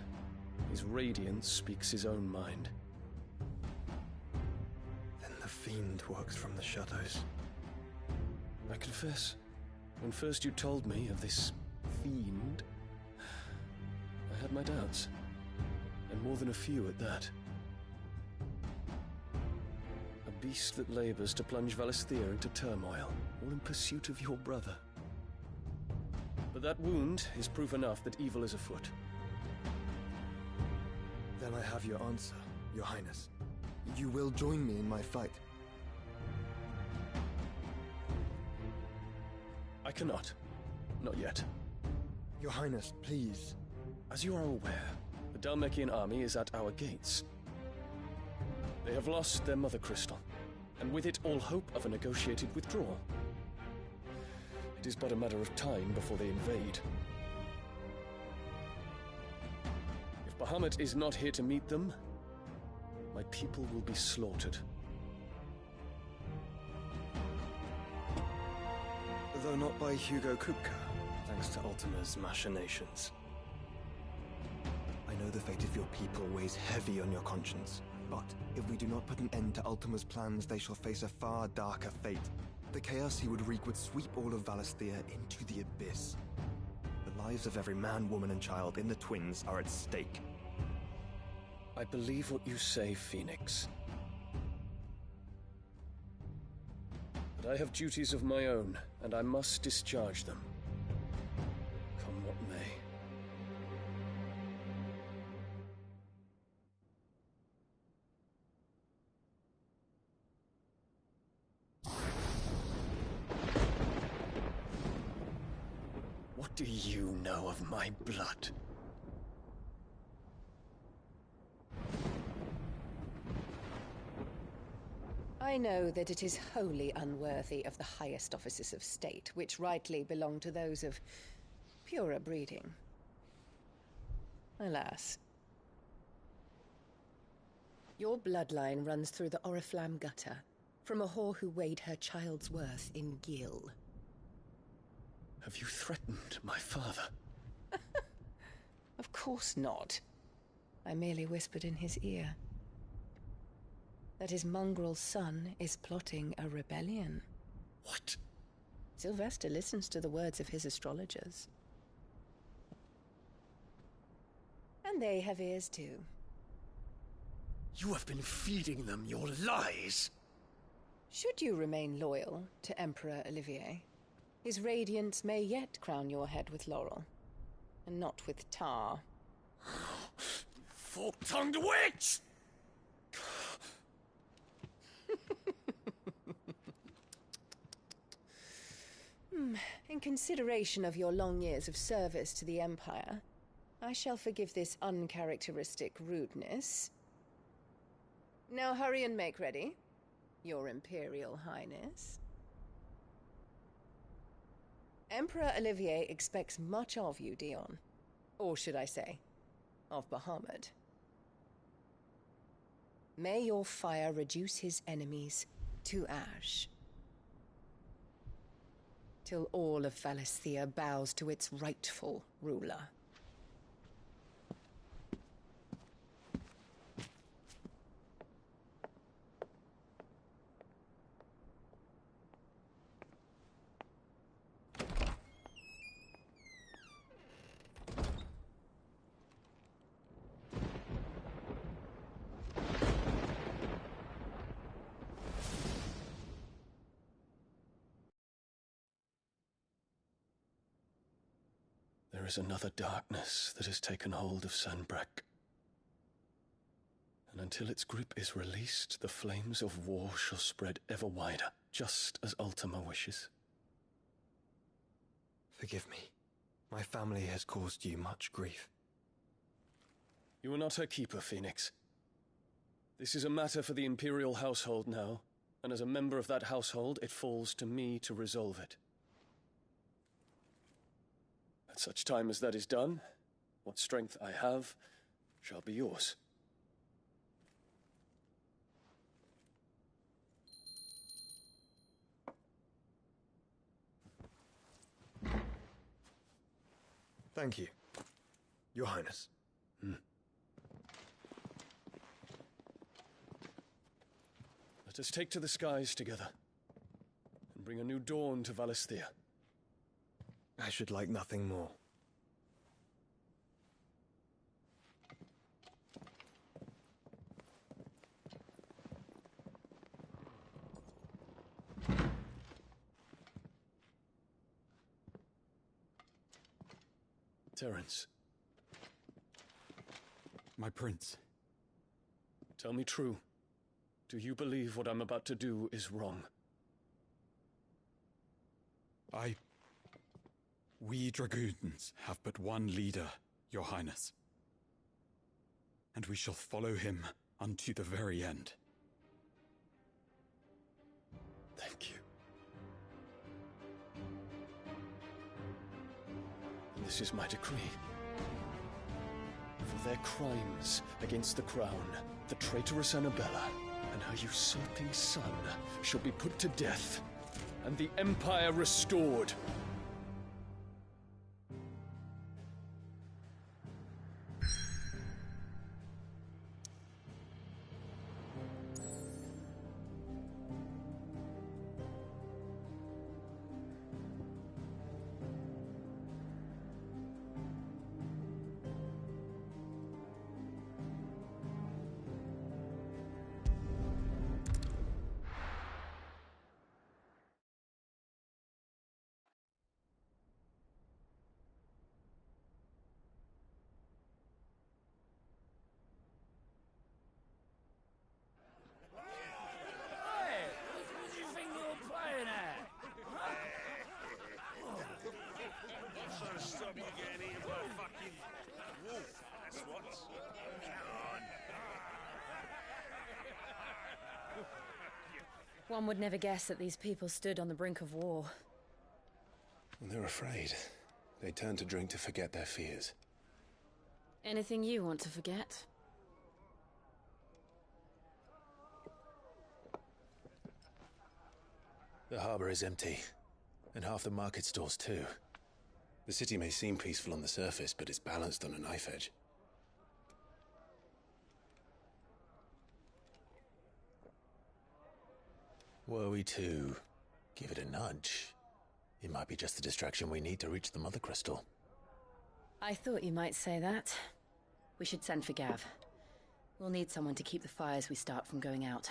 Speaker 16: his radiance speaks his own mind.
Speaker 15: Then the fiend works from the shadows.
Speaker 16: I confess, when first you told me of this fiend, I had my doubts, and more than a few at that. A beast that labors to plunge Valisthea into turmoil, all in pursuit of your brother. But that wound is proof enough that evil is afoot.
Speaker 15: Then I have your answer, Your Highness. You will join me in my fight.
Speaker 16: I cannot. Not yet.
Speaker 15: Your Highness, please.
Speaker 16: As you are aware, the Dhalmekian army is at our gates. They have lost their mother crystal, and with it all hope of a negotiated withdrawal. It is but a matter of time before they invade. If Bahamut is not here to meet them, my people will be slaughtered.
Speaker 15: Though not by Hugo Kupka, thanks to Ultima's machinations. I know the fate of your people weighs heavy on your conscience, but if we do not put an end to Ultima's plans, they shall face a far darker fate. The chaos he would wreak would sweep all of Valisthea into the abyss. The lives of every man, woman, and child in the Twins are at stake.
Speaker 16: I believe what you say, Phoenix. But I have duties of my own, and I must discharge them. Come what may. What do you know of my blood?
Speaker 8: I I know that it is wholly unworthy of the highest offices of state, which rightly belong to those of purer breeding. Alas. Your bloodline runs through the Oriflamme gutter, from a whore who weighed her child's worth in gil.
Speaker 16: Have you threatened my father?
Speaker 8: Of course not. I merely whispered in his ear that his mongrel son is plotting a rebellion.
Speaker 16: What?
Speaker 8: Sylvester listens to the words of his astrologers. And they have ears too.
Speaker 16: You have been feeding them your lies!
Speaker 8: Should you remain loyal to Emperor Olivier, his radiance may yet crown your head with laurel, and not with tar.
Speaker 16: Fork-tongued witch!
Speaker 8: In consideration of your long years of service to the Empire, I shall forgive this uncharacteristic rudeness. Now hurry and make ready, Your Imperial Highness. Emperor Olivier expects much of you, Dion. Or should I say, of Bahamut. May your fire reduce his enemies to ash, till all of Valisthea bows to its rightful ruler.
Speaker 16: There is another darkness that has taken hold of Sanbreque. And until its grip is released, the flames of war shall spread ever wider, just as Ultima wishes.
Speaker 15: Forgive me. My family has caused you much grief.
Speaker 16: You are not her keeper, Phoenix. This is a matter for the Imperial household now, and as a member of that household, it falls to me to resolve it. At such time as that is done, what strength I have shall be yours.
Speaker 15: Thank you, Your Highness.
Speaker 16: Let us take to the skies together, and bring a new dawn to Valisthea.
Speaker 15: I should like nothing more.
Speaker 16: Terence.
Speaker 17: My prince.
Speaker 16: Tell me true. Do you believe what I'm about to do is wrong?
Speaker 17: We dragoons have but one leader, Your Highness. And we shall follow him unto the very end.
Speaker 16: Thank you. And this is my decree. For their crimes against the crown, the traitorous Annabella and her usurping son shall be put to death, and the Empire restored.
Speaker 2: One would never guess that these people stood on the brink of war.
Speaker 1: They're afraid. They turn to drink to forget their fears.
Speaker 2: Anything you want to forget?
Speaker 1: The harbor is empty, and half the market stalls too. The city may seem peaceful on the surface, but it's balanced on a knife edge. Were we to give it a nudge, it might be just the distraction we need to reach the Mother Crystal.
Speaker 2: I thought you might say that. We should send for Gav. We'll need someone to keep the fires we start from going out.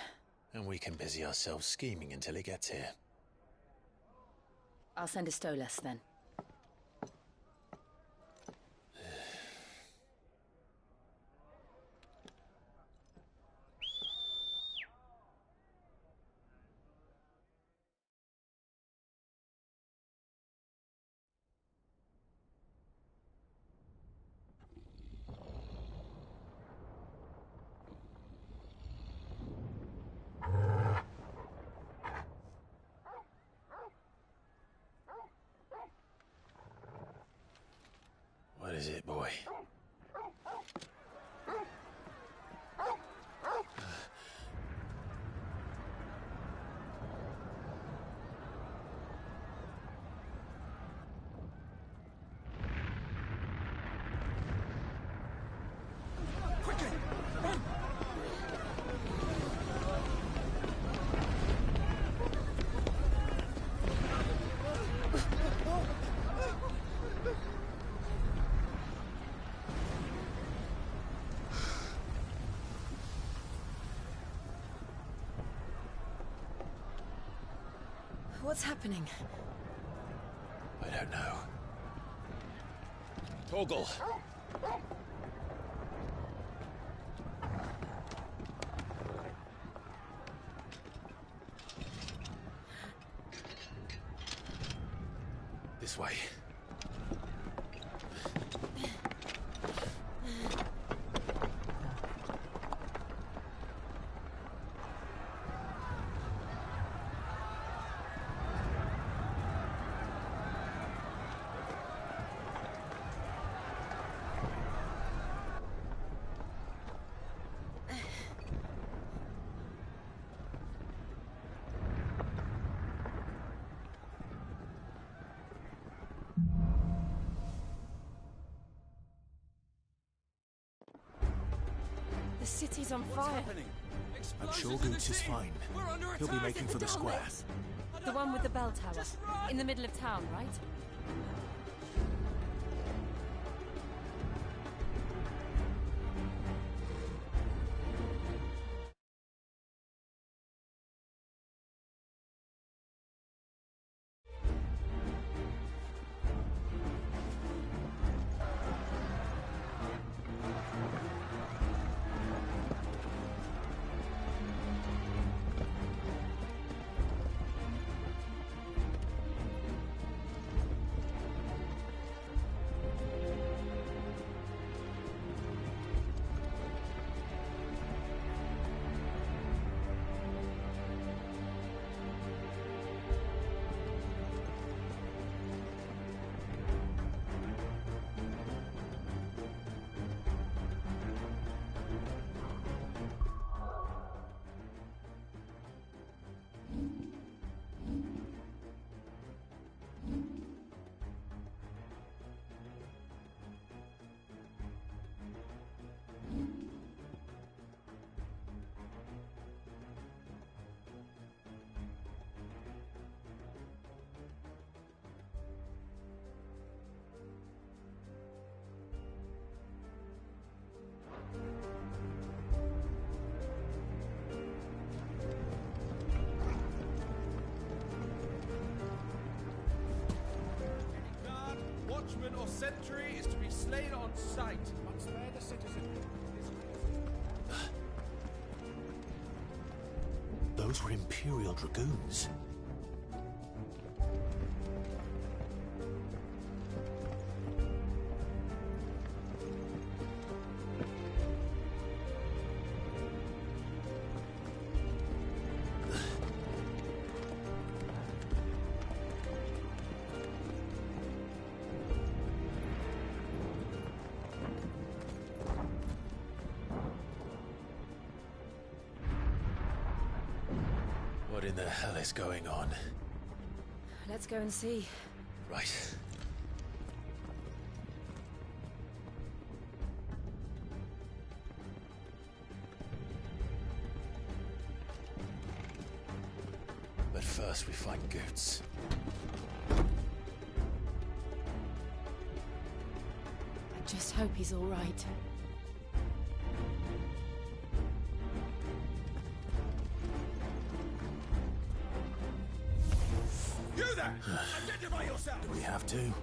Speaker 1: And we can busy ourselves scheming until he gets here.
Speaker 2: I'll send a Stolas then.
Speaker 1: What is it, boy?
Speaker 10: Quickly! Run!
Speaker 2: What's happening?
Speaker 1: I don't know. Torgal! This way.
Speaker 2: The city's on fire.
Speaker 1: I'm sure Goots is fine. He'll be making for the square.
Speaker 2: The one with the bell tower. In the middle of town, right?
Speaker 6: Watchman or sentry is to be slain on sight.
Speaker 10: But spare the citizen.
Speaker 1: Those were Imperial Dragoons. What in the hell is going on?
Speaker 2: Let's go and see.
Speaker 1: Right. But first we find Goots.
Speaker 2: I just hope he's all right.
Speaker 10: You there! Identify yourself!
Speaker 1: Do we have to?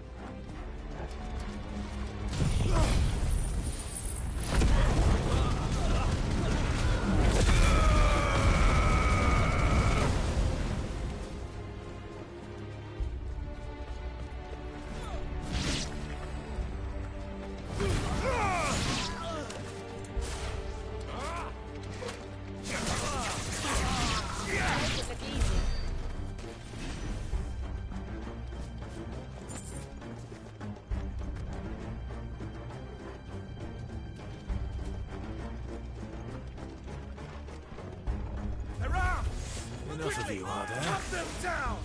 Speaker 1: Enough of you, are there?
Speaker 10: Cut them down!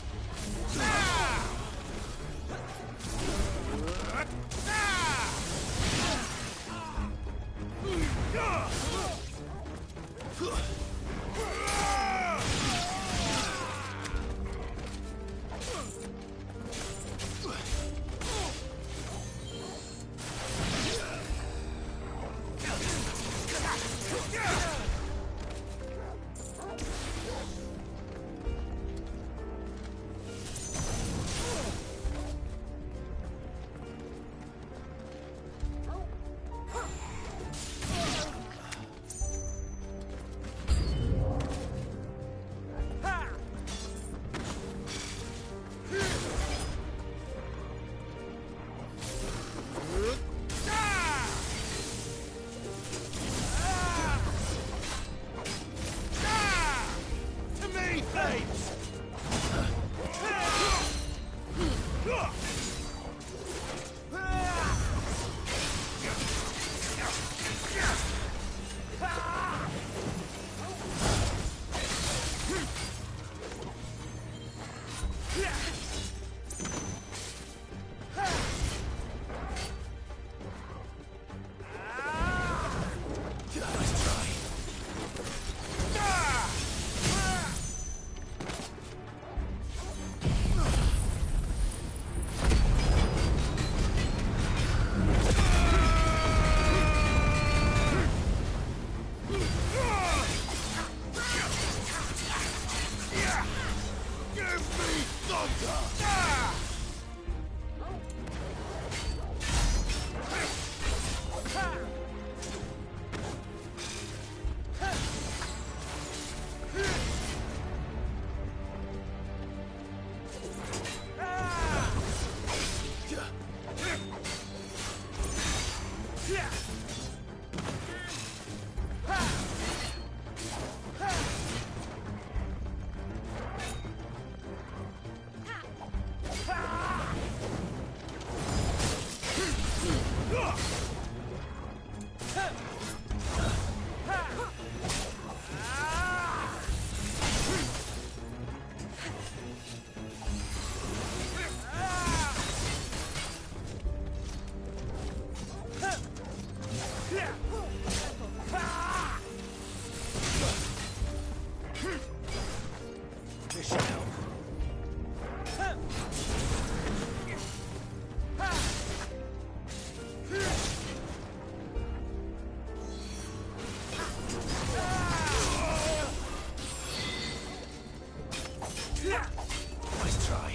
Speaker 1: Nice try.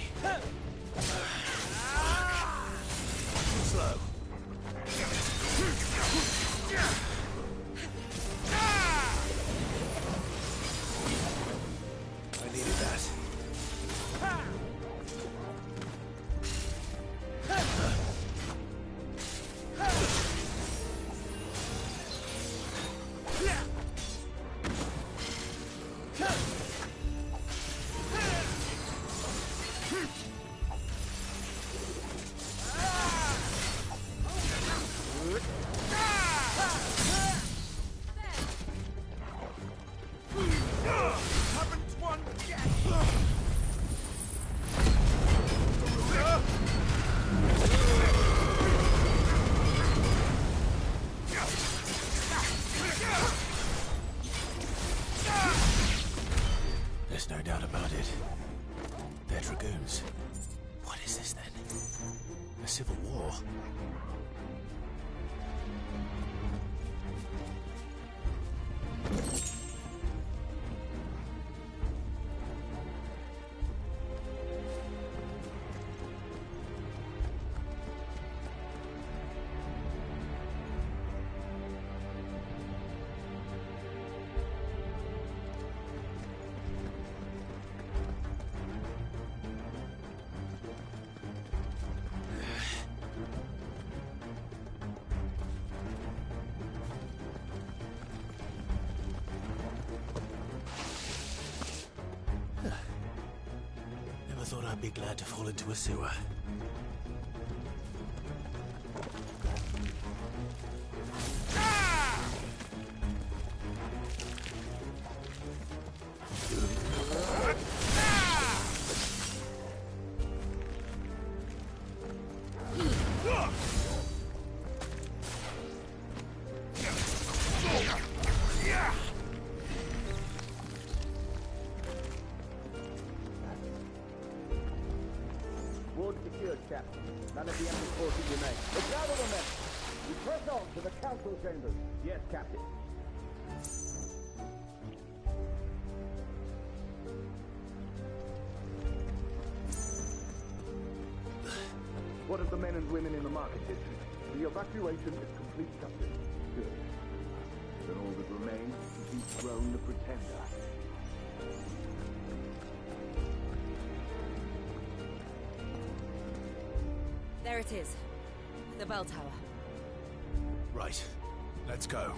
Speaker 1: Slow. I needed that. dragoons. What is this then? A civil war? Never thought I'd be glad to fall into a sewer.
Speaker 19: Ward secured, Captain. None of the enemy forces remain. But gather the men. We press on to the council chambers. Yes, Captain. What of the men and women in the market district? The evacuation is complete, Captain. Good. Then all that remains is to dethrone the Pretender.
Speaker 9: There it is. The bell tower.
Speaker 1: Right. Let's go.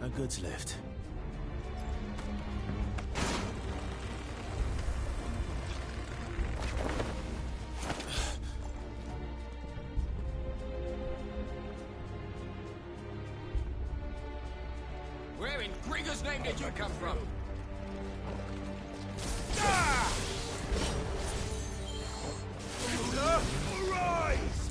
Speaker 1: No goods left.
Speaker 20: Where in Gringer's name did you come from?
Speaker 7: Arise!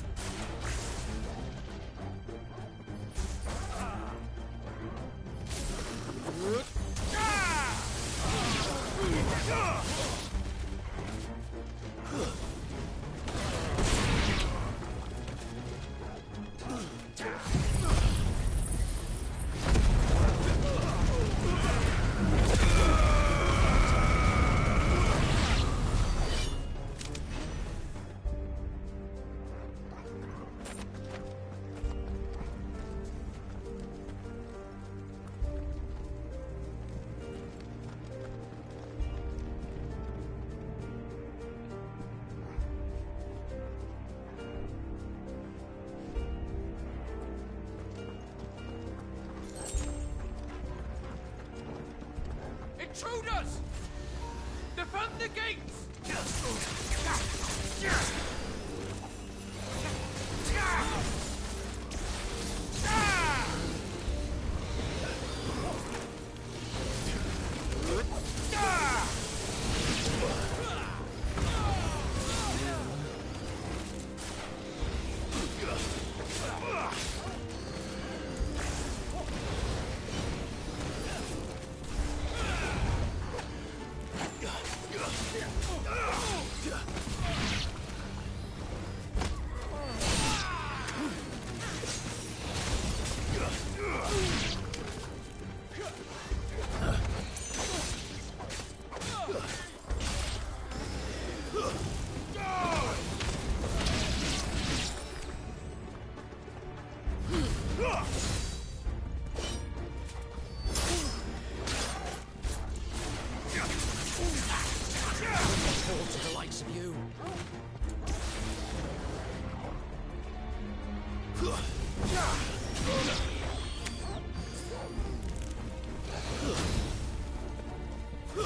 Speaker 20: Intruders! Defend the gates! To the likes of you.
Speaker 1: Too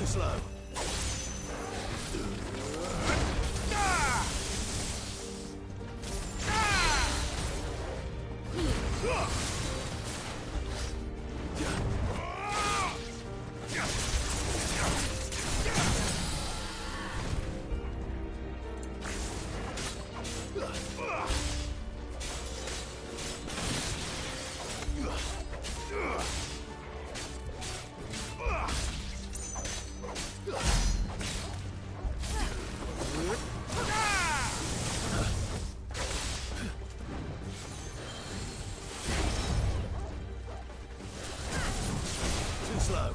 Speaker 1: slow. Slow.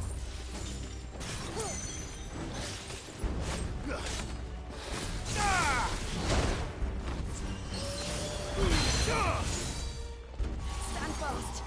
Speaker 2: Stand fast.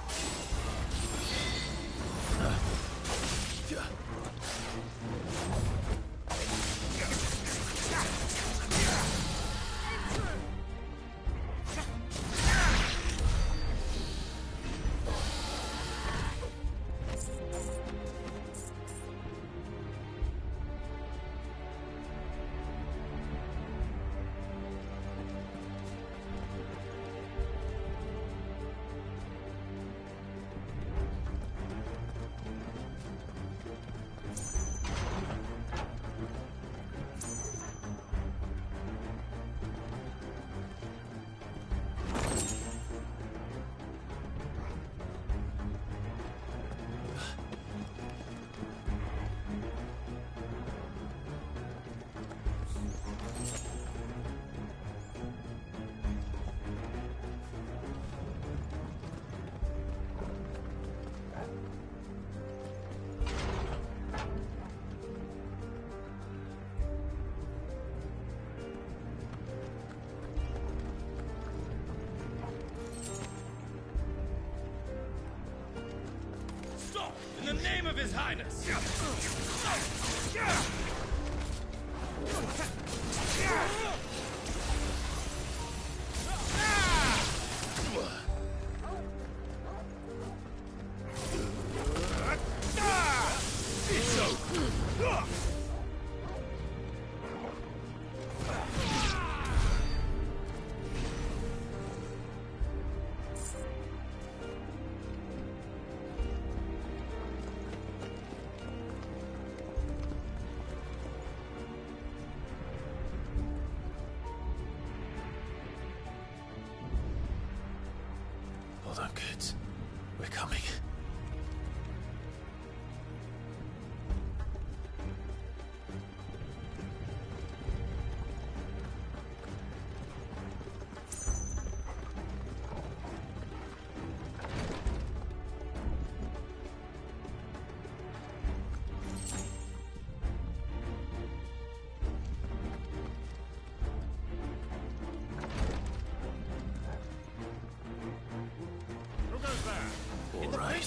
Speaker 20: In the name of His Highness!
Speaker 1: Hold on, kids. We're coming. All right.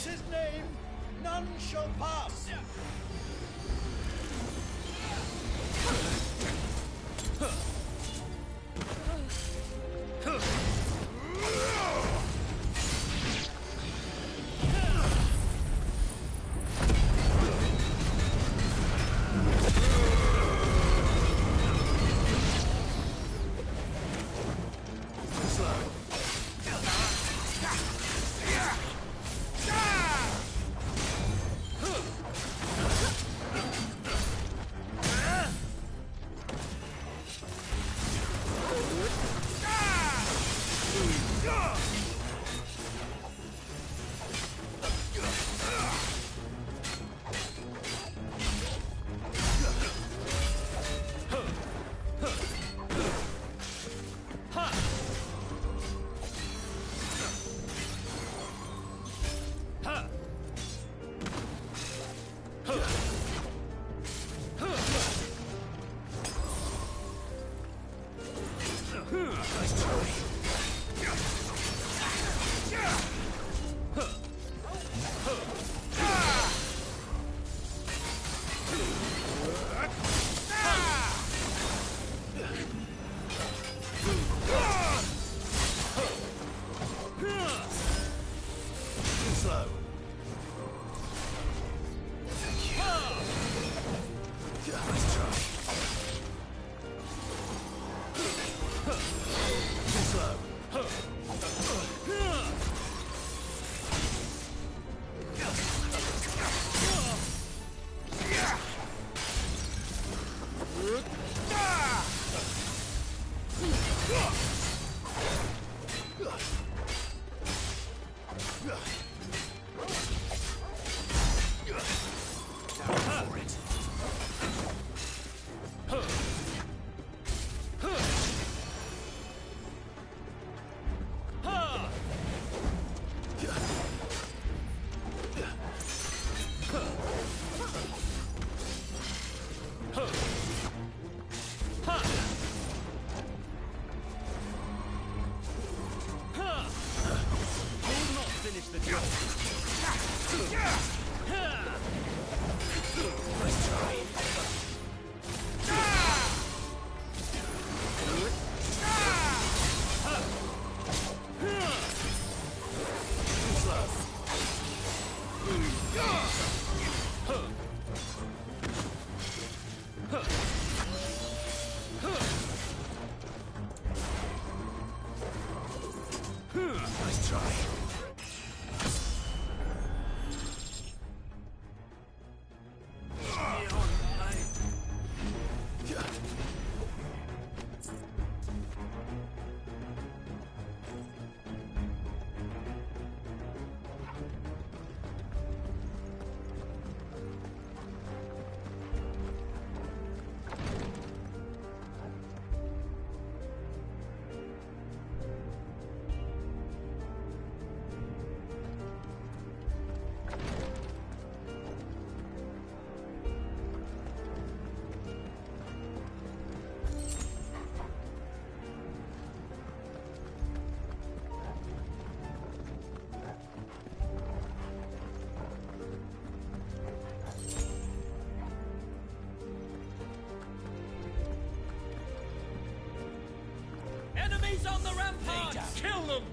Speaker 20: Enemies on the rampart! Kill them!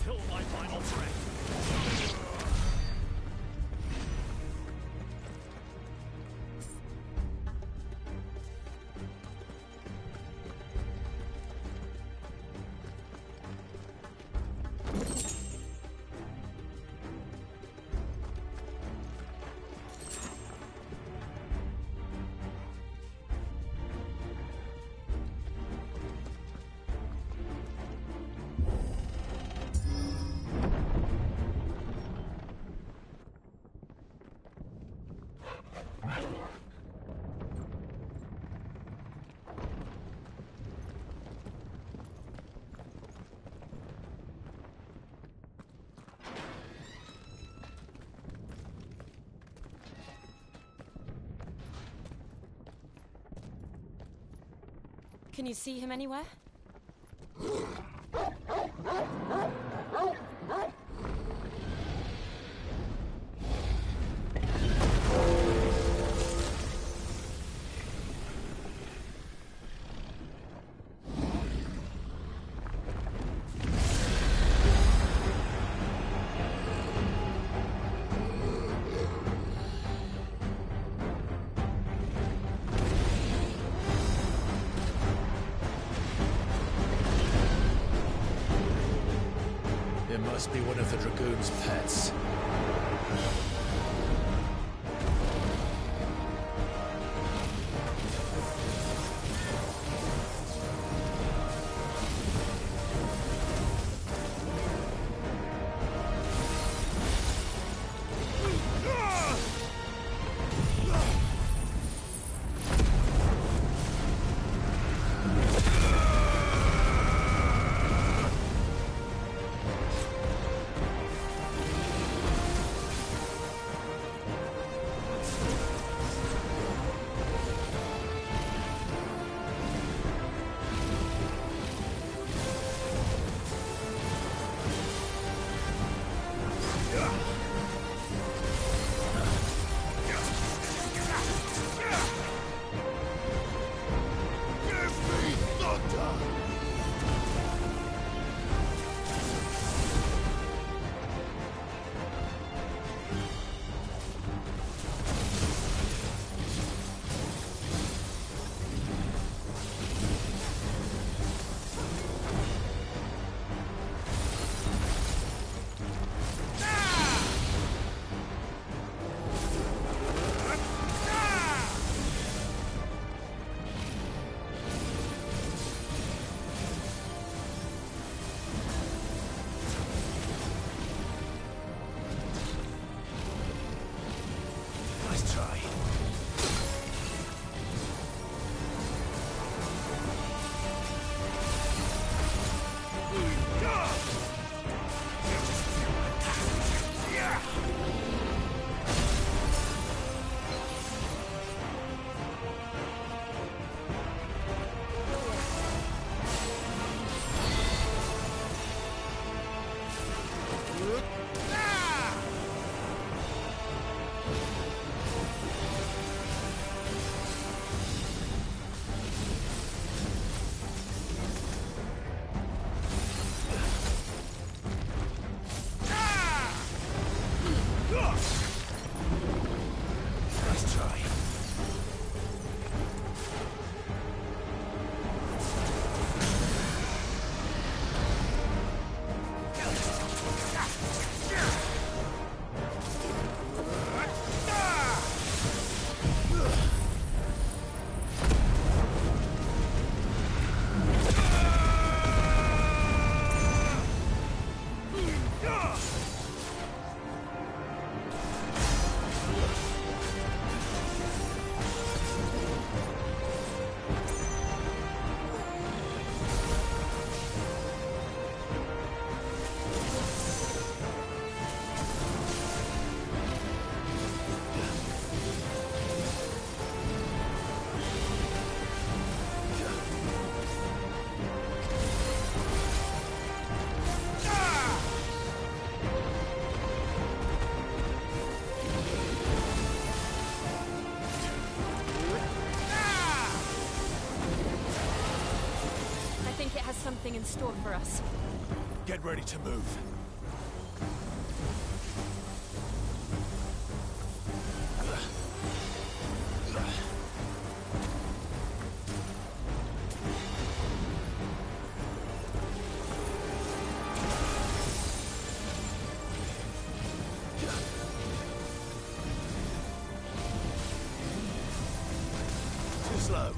Speaker 20: Until my final breath.
Speaker 2: Can you see him anywhere?
Speaker 1: It must be one of the Dragoon's pets.
Speaker 2: something in store for us.
Speaker 1: Get ready to move. Too slow.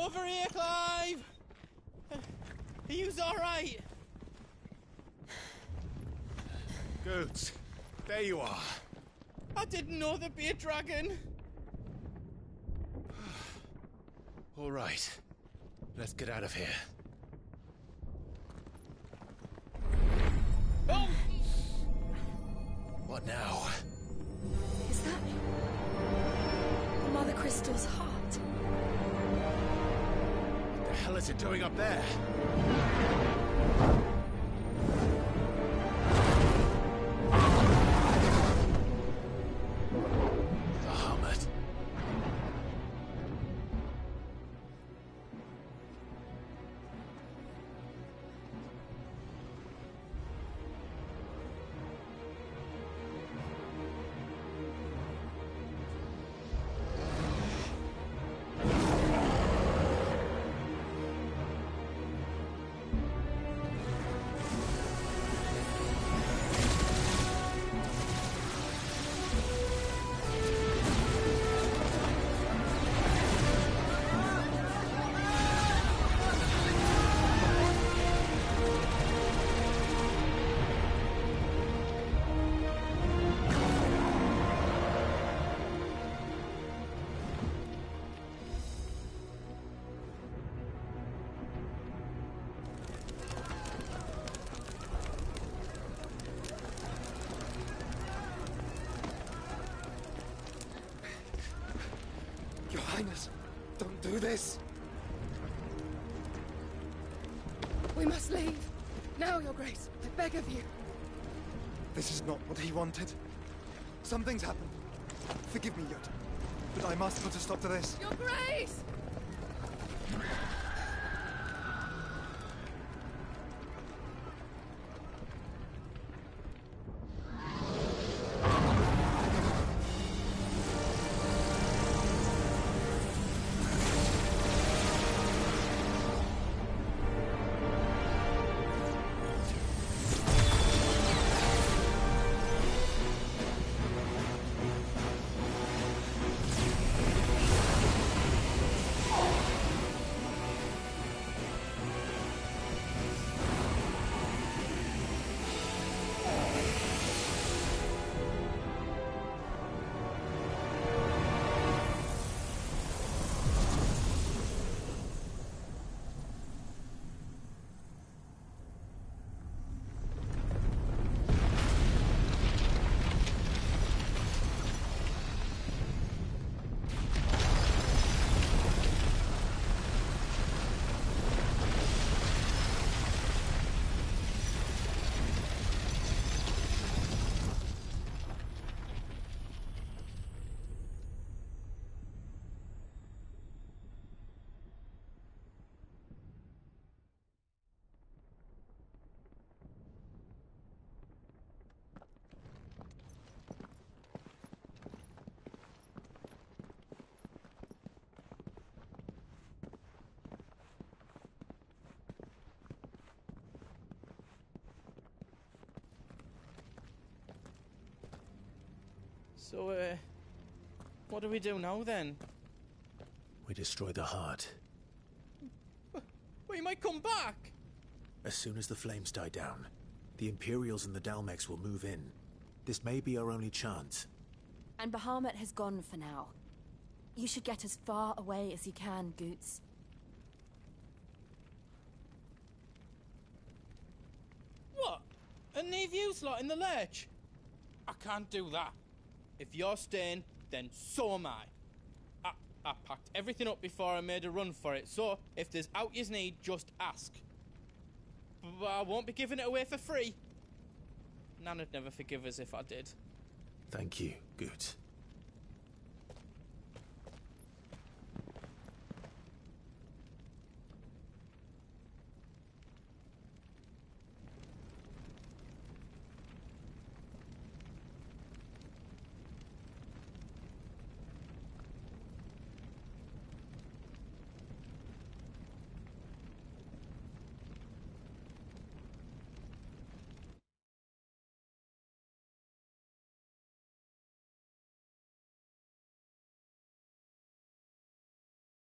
Speaker 14: Over here, Clive! Are you alright?
Speaker 1: Goods, there you are.
Speaker 14: I didn't know there'd be a dragon.
Speaker 1: All right, let's get out of here.
Speaker 14: Oh!
Speaker 1: What now?
Speaker 2: Is that Mother Crystal's heart?
Speaker 1: What the hell is it doing up there? Bahamut.
Speaker 15: Your Highness, don't do this.
Speaker 2: We must leave. Now, Your Grace. I beg of you.
Speaker 15: This is not what he wanted. Something's happened. Forgive me, Yod, but I must put a stop to this.
Speaker 2: Your Grace!
Speaker 14: So, what do we do now then?
Speaker 1: We destroy the heart.
Speaker 14: We might come back!
Speaker 1: As soon as the flames die down, the Imperials and the Dalmex will move in. This may be our only chance.
Speaker 2: And Bahamut has gone for now. You should get as far away as you can, Goots.
Speaker 14: What? And leave you slot in the lurch? I can't do that. If you're staying, then so am I. I packed everything up before I made a run for it, so if there's out yous need, just ask. But I won't be giving it away for free. Nana'd never forgive us if I did.
Speaker 1: Thank you, Goots.